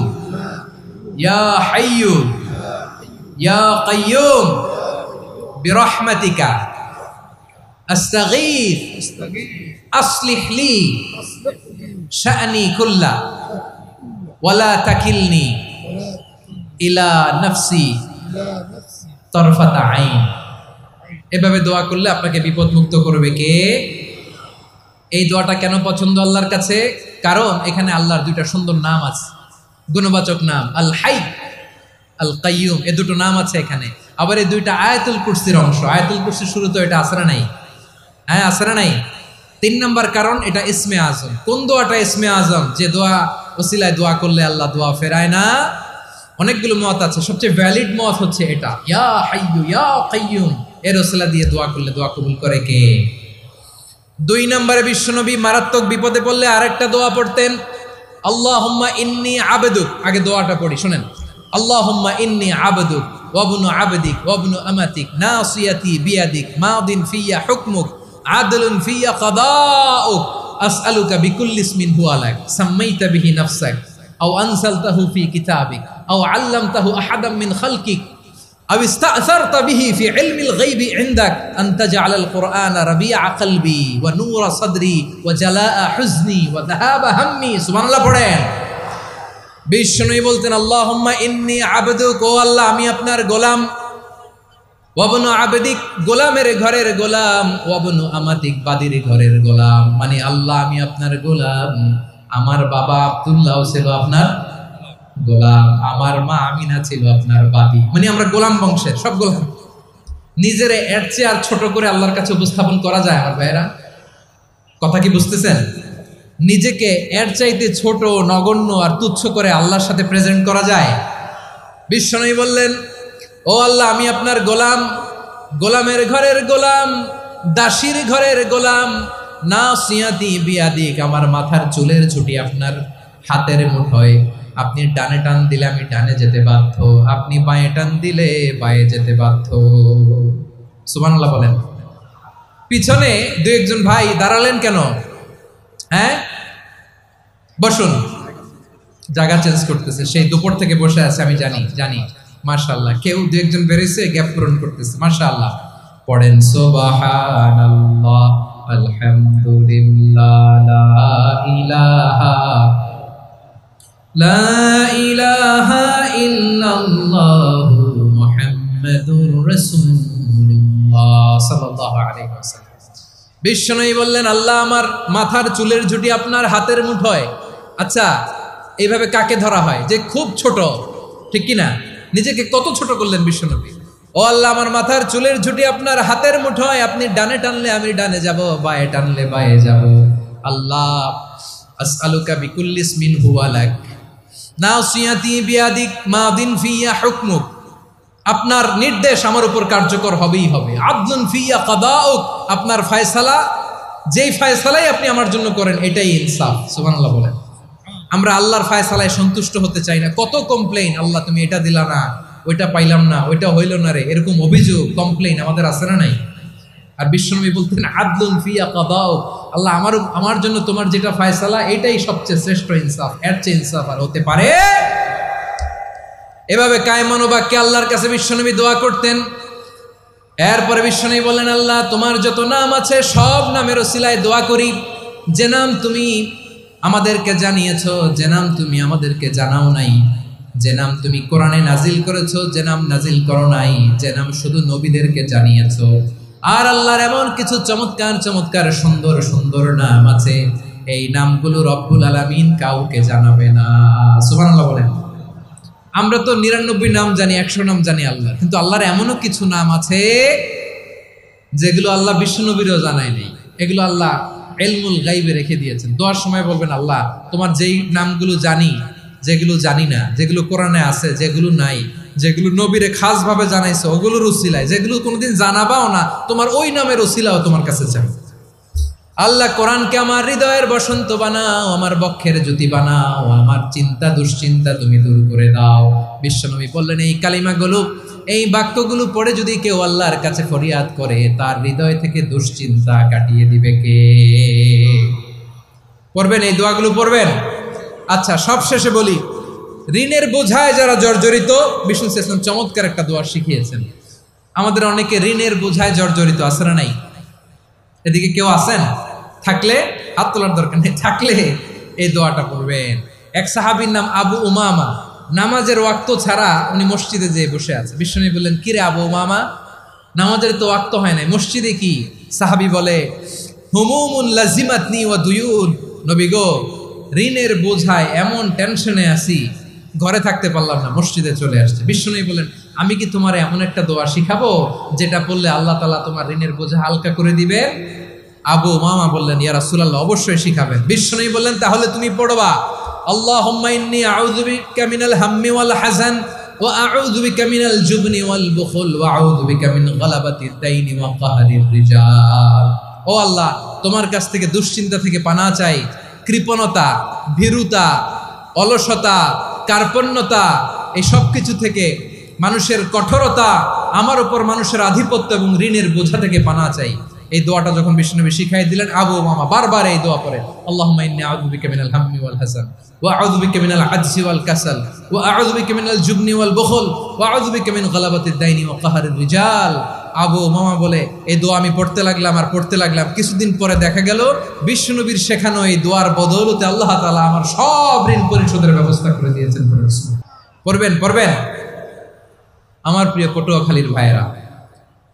ইয়া হাইয়ু ইয়া কাইয়ুম বিরহমাতিকা আস্তাগীথ আসলিহ লি শা'নি কুল্লা ওয়ালা তাকিলনি ইলা নাফসি তরফাতা আইন। এভাবে দোয়া করলে আপনাকে বিপদ মুক্ত করবে কে? এই দোয়াটা কেন পছন্দ আল্লাহর কাছে? কারণ এখানে আল্লাহর দুইটা সুন্দর নাম আছে, গুণবাচক নাম, আল হাই, আল কাইয়ুম। এই দুটো নাম আছে এখানে। আবার এই দুইটা আয়াতুল কুরসির অংশ। আয়াতুল কুরসির শুরু তো এটা আসরা নাই? হ্যাঁ, আসরা নাই। 3 নম্বর কারণ, এটা ইসমে আজম। কোন দোয়াটা ইসমে আজম? যে দোয়া ওসিলায় দোয়া করলে আল্লাহ দোয়া ফেরায় না। অনেকগুলো মত আছে, সবচেয়ে ভ্যালিড মত হচ্ছে এটা, ইয়া হাইয়ু ইয়া কাইয়ুম। এর ওসিলা দিয়ে দোয়া করলে দোয়া কবুল করে কে? 2 নম্বরে বিশ্বনবী মারাত্মক বিপদে পড়লে আরেকটা দোয়া পড়তেন, আল্লাহুম্মা ইন্নী আবদুক। আগে দোয়াটা পড়ি, শুনেন। আল্লাহুম্মা ইন্নী আবদুক ওয়া ইবনু আবদিক ওয়া ইবনু আমাতিক নাসিয়াতি বিয়াদিক মাদিন ফিয়া হুকমুক আদলুন ফিয়া কাদাউক আসআলুকা বিকুল্লি ইসমিন হুয়া লাক সাম্মাইতা বিহি নাফসাক আও আনসালতাহু ফি কিতাবিক আও আল্লামতাহু আহাদাম মিন খালকিক আও ইস্তা'সারতা বিহি ফি ইলমিল গায়বি ইনদাক আন তাজআলাল কুরআনা রাবিআ কলবি ওয়া নূরা সাদরি ওয়া জালাআ হুজনি ওয়া যাহাবা হাম্মি। সুবহানাল্লাহ পড়েন। বিশ্বনবী বলতেন আল্লাহুম্মা ইন্নী আবদুক, ও আল্লাহ আমি আপনার গোলাম, ওয়া ইবনু আবদিক, গোলামের ঘরের গোলাম, ওয়া ইবনু আমাতিক, বাদীর ঘরের গোলাম। মানে আল্লাহ আমি আপনার গোলাম। আমার বাবা আব্দুল্লাহ ছিল আপনার গোলাম, আমার মা আমিনা ছিল আপনার বাদী। মানে আমরা গোলাম বংশের, সব গোলাম। নিজেরে এর চেয়ে আর ছোট করে আল্লাহর কাছে উপস্থাপন করা যায় আমার ভাইয়েরা? কথা কি বুঝতেছেন? নিজেকে এর চাইতে ছোট, নগণ্য আর তুচ্ছ করে আল্লাহর সাথে প্রেজেন্ট করা যায়? বিশ্বনবী বললেন, ও আল্লাহ আমি আপনার গোলাম, গোলামের ঘরের গোলাম, দাসীর ঘরের গোলাম। নাসিয়াতি বিয়াদিক, আমার মাথার চুলের ছুটি আপনার হাতের মুঠোয়। আপনি ডানে টান দিলে আমি ডানে যেতে বাধ্য, আপনি বাঁয়ে টান দিলে বাঁয়ে যেতে বাধ্য। সুবহানাল্লাহ বলেন। পিছনে 2-1 ভাই দাঁড়ালেন কেন? হ্যাঁ, বসুন। জায়গা চেঞ্জ করতেছে, সেই দুপুর থেকে বসে আছে আমি জানি। মাশাআল্লাহ, কেউ 2-1 বেরিয়েছে, গ্যাপ পূরণ করতেছে। মাশাআল্লাহ। পড়েন সুবহানাল্লাহ আলহামদুলিল্লাহ লা ইলাহা ইল্লাল্লাহু মুহাম্মাদুর রাসূলুল্লাহ সাল্লাল্লাহু আলাইহি ওয়াসাল্লাম। বিশ্বনবী বললেন, আল্লাহ আমার মাথার চুলের ঝুঁটি আপনার হাতের মুঠোয়। আচ্ছা, এইভাবে কাকে ধরা হয়? যে খুব ছোট, ঠিক কিনা? নিজেকে কত ছোট করলেন বিশ্বনবী। ও আল্লাহ আমার মাথার চুলের ঝুঁটি আপনার হাতের মুঠোয়, আপনি ডানে টানলে আমি ডানে যাব, বাঁয়ে টানলে বাঁয়ে যাব। আল্লাহ আসআলুকা বিকুল্লি ইসমিন হুয়া লাক নাসিয়াতি বিয়াদিক মাদিন ফিয়া হুকমুক, আপনার নির্দেশ আমার উপর কার্যকর হবেই হবে। আদলুন ফিয়া কাদাউক, আপনার ফয়সালা যেই ফায়সালাই আপনি আমার জন্য করেন এটাই ইনসাফ। সুবহানাল্লাহ বলেন। আমরা আল্লাহর ফায়সালায় সন্তুষ্ট হতে চাই না। কত কমপ্লেইন, আল্লাহ তুমি এটা দিলা না, ওইটা পাইলাম না, ওইটা হইল না রে, এরকম অভিযোগ কমপ্লেইন আমাদের আছে না নাই? আর বিশ্বনবী বলতেন আদলুন ফিয়া কাদাও, আল্লাহ আমার জন্য তোমার যেটা ফায়সালা এটাই সবচেয়ে শ্রেষ্ঠ ইনসাফ, এর চেয়ে ইনসাফ আর হতে পারে? এভাবে কায়মান বাক্যে আল্লাহর কাছে বিশ্বনবী দোয়া করতেন। এরপরে বিশ্বনবী বললেন, আল্লাহ তোমার যত নাম আছে সব নামের ওসিলায় দোয়া করি, যে নাম তুমি আমাদেরকে জানিয়েছো, যে নাম তুমি আমাদেরকে জানাও নাই, যে নাম তুমি কোরআনে নাজিল করেছো, যে নাম নাজিল করো নাই, যে নাম শুধু নবীদেরকে জানিয়েছো। আর আল্লাহর এমন কিছু চমৎকার চমৎকার সুন্দর সুন্দর নাম আছে, এই নামগুলো রব্বুল আলামিন কাউকে জানাবে না। সুবহানাল্লাহ বলেন। আমরা তো 99 নাম জানি, 100 নাম জানি আল্লাহ, কিন্তু আল্লাহর এমনও কিছু নাম আছে যেগুলো আল্লাহ বিশ্বনবীরও জানায় নেই। এগুলো আল্লাহ ইলমুল গায়বে রেখে দিয়েছেন। দোয়ার সময় বলবেন, আল্লাহ তোমার যেই নামগুলো জানি, যেগুলো জানি না, যেগুলো কোরআনে আছে, যেগুলো নাই, যেগুলো নবীরে খাস ভাবে জানাইছে ওগুলোর উসিলায়, যেগুলো কোনোদিন জানাবাও না তোমার ওই নামের উসিলাও তোমার কাছে চাই। আল্লাহ কোরআনকে আমার হৃদয়ের বসন্ত বানাও, আমার বক্ষের জ্যোতি বানাও, আমার চিন্তা দুশ্চিন্তা তুমি দূর করে দাও। বিশ্বনবী বললেন, এই কালিমাগুলো, এই বাক্যগুলো পড়ে যদি কেউ আল্লাহর কাছে ফরিয়াদ করে, তার হৃদয় থেকে দুশ্চিন্তা কাটিয়ে দিবে কে? পড়বেন, এই দোয়াগুলো পড়বেন। আচ্ছা, সব শেষে বলি, ঋণের বোঝায় যারা জর্জরিত, বিষ্ণু ইসলাম চমৎকার একটা দোয়া শিখিয়েছেন। আমাদের অনেকে ঋণের বোঝায় জর্জরিত, আছে না নাই? এদিকে কেউ আছেন? থাকলে হাত তোলার দরকার নেই, থাকলে এই দোয়াটা পড়বেন। এক সাহাবীর নাম আবু উমামা, নামাজের ওয়াক্ত ছাড়া উনি মসজিদে যেয়ে বসে আছে। বিশ্বনবী বললেন, কিরে আবু উমামা, নামাজের তো ওয়াক্ত হয় নাই, মসজিদে কি? সাহাবী বলে, হুমুমুন লাজিমাতনি ওয়া দুয়ুন, নবী গো, ঋণের বোঝায় এমন টেনশনে আছি, ঘরে থাকতে পারলাম না, মসজিদে চলে আসছে। বিশ্বনবী বললেন, আমি কি তোমার এমন একটা দোয়া শিখাবো যেটা পড়লে আল্লাহ তাআলা তোমার ঋণের বোঝা হালকা করে দিবে? আবু উমামা বললেন, ইয়া রাসূলুল্লাহ, অবশ্যই শিখাবেন। বিশ্বনবী বললেন, তাহলে তুমি পড়বা, আল্লাহুম্মা ইন্নী আউযু বিকা মিনাল হাম্মি ওয়াল হাযান ওয়া আউযু বিকা মিনাল জুবনি ওয়াল বুখল ওয়া আউযু বিকা মিন গালাবাতিদ দাইনি ওয়া কাহরির রিজাল। ও আল্লাহ, তোমার কাছ থেকে দুশ্চিন্তা থেকে পানাহ চাই, কৃপণতা, ভীরুতা, অলসতা, কার্পণ্যতা, এই সব কিছু থেকে, মানুষের কঠোরতা, আমার উপর মানুষের আধিপত্য এবং ঋণের বোঝা থেকে পানাহ চাই। এই দোয়াটা যখন বিশ্বনবী শিখাই দিলেন, আবু উমামা বারবার এই দোয়া পড়ে, আল্লাহুম্মা ইন্নী আউযু বিকা মিনাল হাম্মি ওয়াল হাযান ওয়া আউযু বিকা মিনাল আজজি ওয়াল কাসাল ওয়া আউযু বিকা মিনাল জুবনি ওয়াল বুখল ওয়া আউযু বিকা মিন গালাবাতিদ দাইনি ওয়া কাহরির রিজাল। আবু উমামা বলে, এই দোয়া আমি পড়তে লাগলাম আর পড়তে লাগলাম, কিছুদিন পরে দেখা গেল বিশ্বনবীর শেখানো এই দোয়ার বদৌলতে আল্লাহ তাআলা আমার সব ঋণ পরিশোধের ব্যবস্থা করে দিয়েছেন। পড়বেন, পড়বেন। আমার প্রিয় পটুয়াখালীর ভাইয়েরা,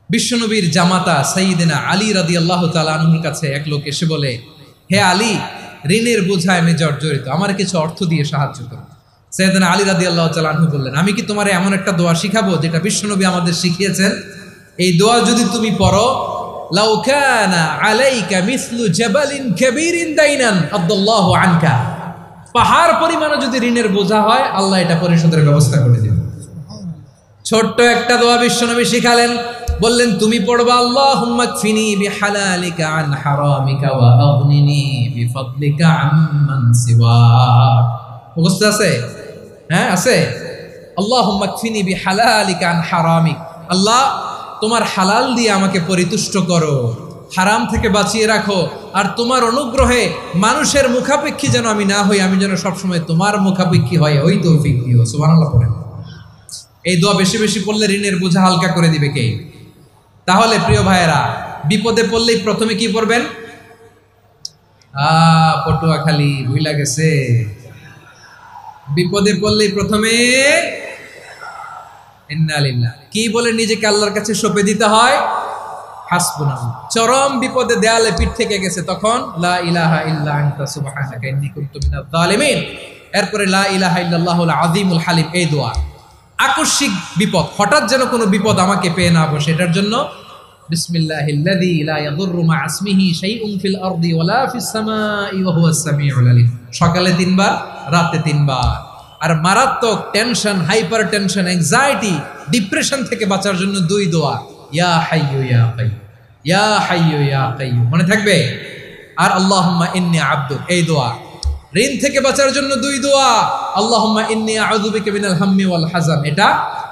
বিশ্বনবীর জামাতা সাইয়্যিদিনা আলী রাদিয়াল্লাহু তাআলা আনহুর কাছে এক লোক এসে বলে, হে আলী, ঋণের বোঝায় আমি জর্জরিত, আমার কিছু অর্থ দিয়ে সাহায্য করো। সাইয়্যিদিনা আলী রাদিয়াল্লাহু তাআলা আনহু বললেন, আমি কি তোমার এমন একটা দোয়া শিখাবো যেটা বিশ্বনবী আমাদের শিখিয়েছেন? এই দোয়া যদি তুমি পড়ো, লাউ কানা আলাইকা মিসলু জাবালিন কাবীরিন দাইনান আদাল্লাহু আনকা, পাহাড় পরিমাণে যদি ঋণের বোঝা হয়, আল্লাহ এটা পরিশোধের ব্যবস্থা করে দিবেন। ছোট্ট একটা দোয়া বিশ্বনবী শিখালেন, বললেন, তুমি পড়বা, আল্লাহুম্মা কফিনি বিহালালিকা আন হারামিকা ওয়া আগনিনি বিফাদলিকা আম্মান সিওয়াক। মুখস্থ আছে? হ্যাঁ, আছে। আল্লাহুম্মা কফিনি বিহালালিকা আন হারামিক, আল্লাহ তোমার হালাল দিয়ে আমাকে পরিতুষ্ট করো, হারাম থেকে বাঁচিয়ে রাখো, আর তোমার অনুগ্রহে মানুষের মুখাপেক্ষী যেন আমি না হই, আমি যেন সবসময় তোমার মুখাপেক্ষী হয়, ওই তৌফিক দিও। সুবহানাল্লাহ পড়েন। এই দোয়া বেশি বেশি পড়লে ঋণের বোঝা হালকা করে দিবে কে? তাহলে প্রিয় ভাইয়েরা, বিপদে পড়লেই প্রথমে কি পড়বেন? পটুয়াখালী ভুইলা গেছে, বিপদে পড়লেই প্রথমে ইন্না লিল্লাহ কি বলে নিজেকে আল্লাহর কাছে সঁপে দিতে হয়? হাসবুনাল্লাহ। চরম বিপদে দেয়ালে পিঠ থেকে গেছে, তখন লা ইলাহা ইল্লা আনতা সুবহানাকা ইন্নী কুনতু মিনাজ জালিমিন। এরপরে লা ইলাহা ইল্লাল্লাহুল আযীমুল হালিম, এই দোয়া। আকস্মিক বিপদ, হঠাৎ যেন কোনো বিপদ আমাকে পেয়ে না বসে, এটার জন্য বিসমিল্লাহিল্লাযী লা ইয়াদুররু মা ইসমিহি শাইউন ফিল আরদি ওয়ালা ফিস সামাই ওয়া হুয়াস সামিউল আলীম। সকালে 3 বার, রাতে 3 বার। আর মারাত্মক tension, hyper tension, anxiety, depression থেকে বাঁচার জন্য 2 দোয়া, ইয়া হাইয়্যু ইয়া কাইয়্যুম, ইয়া হাইয়্যু ইয়া কাইয়্যুম। মনে থাকবে? আর আল্লাহুম্মা ইন্নী আবদুক, এই দোয়া। ঋণ থেকে বাঁচার জন্য 2 দোয়া, আল্লাহুম্মা ইন্নী আউযু বিকা মিনাল হাম্মি ওয়াল হাযান, এটা।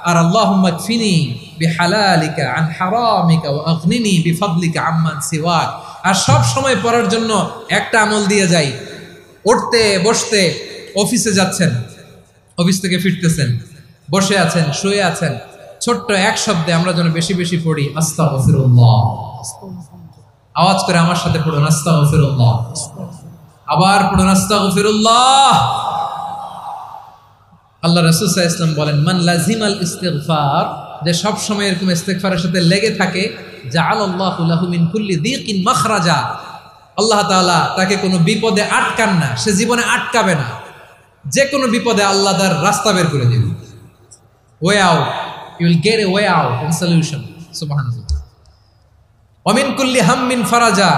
আর আল্লাহুম্মা কফিনি বিহালালিকা আন হারামিকা ওয়া আগনিনি বিফাদলিকা আম্মান সিওয়াক। আর সব সময় পড়ার জন্য একটা আমল দিয়ে যাই, উঠতে বসতে, অফিসে যাচ্ছেন, অফিস থেকে ফিরতেছেন, বসে আছেন, শুয়ে আছেন, ছোট্ট এক শব্দে আমরা যেন বেশি বেশি পড়ি আস্তাগফিরুল্লাহ। আওয়াজ করে আমার সাথে পড়ুন আস্তাগফিরুল্লাহ, আবার পড়ুন আস্তাগফিরুল্লাহ। আল্লাহ রাসূল সাল্লাল্লাহু আলাইহি ওয়াসাল্লাম বলেন, মান লাজিমাল ইস্তিগফার, যে সব সময় এরকম ইস্তিগফারের সাথে লেগে থাকে, জাআলাল্লাহু লাহু মিন কুল্লি যিকিন মাখরাজা, আল্লাহ তাআলা তাকে কোনো বিপদে আটকান না, সে জীবনে আটকাবে না, যে কোনো বিপদে আল্লাহ তার রাস্তা বের করে দেবে। Way out, you will get a way out and solution. সুবহানাল্লাহ। ওয়া মিন কুল্লি হাম্মিন ফারাজা,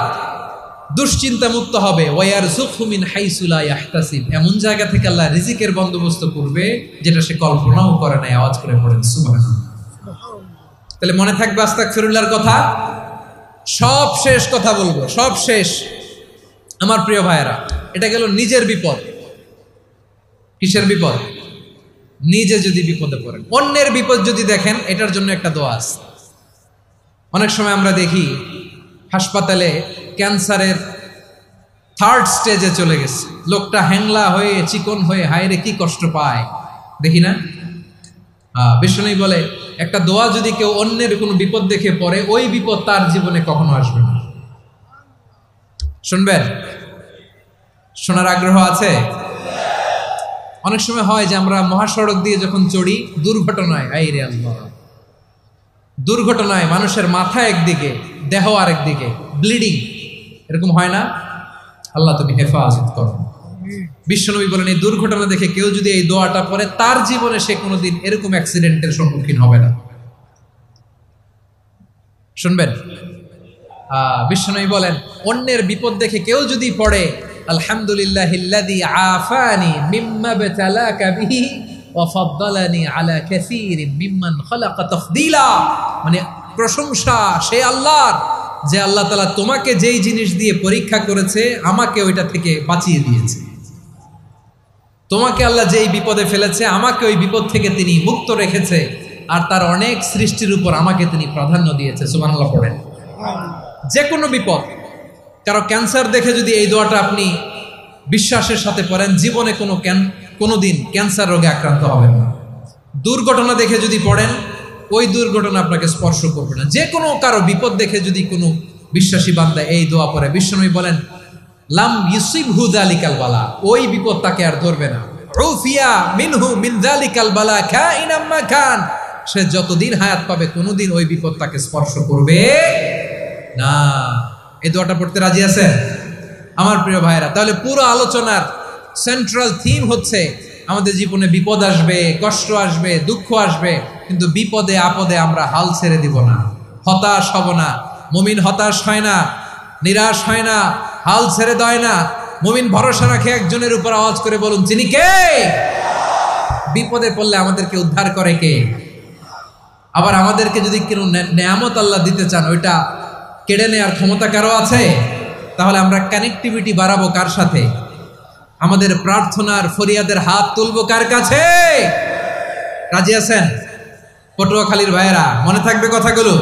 দুশ্চিন্তা মুক্ত হবে। ওয়া ইয়ারযুকহু মিন হাইসু লা ইয়াহতাসিব, এমন জায়গা থেকে আল্লাহ রিজিকের বন্দোবস্ত করবে যেটা সে কল্পনাও করে নাই। আওয়াজ করে পড়েন সুবহানাল্লাহ। তাহলে মনে থাকবে আস্তাগফিরুল্লাহর কথা। সব শেষ কথা বলবো, সব শেষ আমার প্রিয় ভাইয়েরা। এটা গেল নিজের বিপদ। কিসের বিপদ? নিজে যদি বিপদে পড়েন। অন্যের বিপদ যদি দেখেন, এটার জন্য একটা দোয়া আছে। অনেক সময় আমরা দেখি হাসপাতালে ক্যান্সারের 3rd স্টেজে চলে গেছে, লোকটা হ্যাংলা হয়ে চিকন হয়ে হায়রে কি কষ্ট পায়, দেখি না? বিষ্ণু বলে একটা দোয়া যদি কেউ অন্যের কোনো বিপদ দেখে পড়ে, ওই বিপদ তার জীবনে কখনো আসবে না। শুনবেন? শোনার আগ্রহ আছে? অনেক সময় হয় যে আমরা মহাসড়ক দিয়ে যখন চড়ি, দুর্ঘটনায়, আইরে আল্লাহ, দুর্ঘটনায় মানুষের মাথা একদিকে, দেহ আরেকদিকে, ব্লিডিং, এরকম হয় না? আল্লাহ তুমি হেফাজত করো। বিশ্বনবী বলেন, এই দুর্ঘটনা দেখে কেউ যদি এই দোয়াটা পড়ে, তার জীবনে সে কোনোদিন এরকম অ্যাক্সিডেন্টের সম্মুখীন হবে না। শুনবেন? বিশ্বনবী বলেন, অন্যের বিপদ দেখে কেউ যদি পড়ে, আলহামদুলিল্লাহিল্লাযী আফানি মিম্মা বতালাকা বিহি ওয়া ফাদ্দালানি আলা কাসীরিন মিম্মান খালাকা তাফদীলা, মানে প্রশংসা সে আল্লাহর, যে আল্লাহ তাআলা তোমাকে যেই জিনিস দিয়ে পরীক্ষা করেছে, আমাকে ওইটা থেকে বাঁচিয়ে দিয়েছে। তোমাকে আল্লাহ যেই বিপদে ফেলেছে, আমাকে ওই বিপদ থেকে তিনি মুক্ত রেখেছে, আর তার অনেক সৃষ্টির উপর আমাকে তিনি প্রাধান্য দিয়েছে। সুবহানাল্লাহ পড়েন। যে কোনো বিপদ, কারো ক্যান্সার দেখে যদি এই দোয়াটা আপনি বিশ্বাসের সাথে পড়েন, জীবনে কোনোদিন ক্যান্সার রোগে আক্রান্ত হবেন না। দুর্ঘটনা দেখে যদি পড়েন, ওই দুর্ঘটনা আপনাকে স্পর্শ করবে না। যে কোনো কারো বিপদ দেখে যদি কোনো বিশ্বাসী বান্দা এই দোয়া পড়ে, বিশ্বনবী বলেন, লাম ইউসিবহু যালিকাল বালা, ওই বিপদ তাকে আর ধরবে না। উফিয়া মিনহু মিন যালিকাল বালা কাইনাম মা কান, সে যতদিন হায়াত পাবে কোনোদিন ওই বিপদ তাকে স্পর্শ করবে না। এই দোয়াটা পড়তে রাজি আছেন আমার প্রিয় ভাইরা? তাহলে পুরো আলোচনার সেন্ট্রাল থিম হচ্ছে, আমাদের জীবনে বিপদ আসবে, কষ্ট আসবে, দুঃখ আসবে, কিন্তু বিপদে আপদে আমরা হাল ছেড়ে দিব না, হতাশ হব না। মুমিন হতাশ হয় না, নিরাশ হয় না, হাল ছেড়ে দেয় না। মুমিন ভরসা রাখে একজনের উপর। আওয়াজ করে বলুন, যিনি কে? বিপদে পড়লে আমাদেরকে উদ্ধার করে কে? আবার আমাদেরকে যদি কোনো নেয়ামত আল্লাহ দিতে চান, ওইটা কেড়ে নেওয়ার ক্ষমতা কারো আছে? তাহলে আমরা কানেক্টিভিটি বাড়াবো কার সাথে? আমাদের প্রার্থনার ফরিয়াদের হাত তুলবো কার কাছে? রাজি আছেন? পটুয়াখালীর ভাইয়েরা, মনে থাকবে কথাগুলো।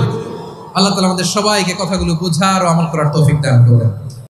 আল্লাহ তাআলা আমাদের সবাইকে কথাগুলো বোঝার ও আমল করার তৌফিক দান করুন।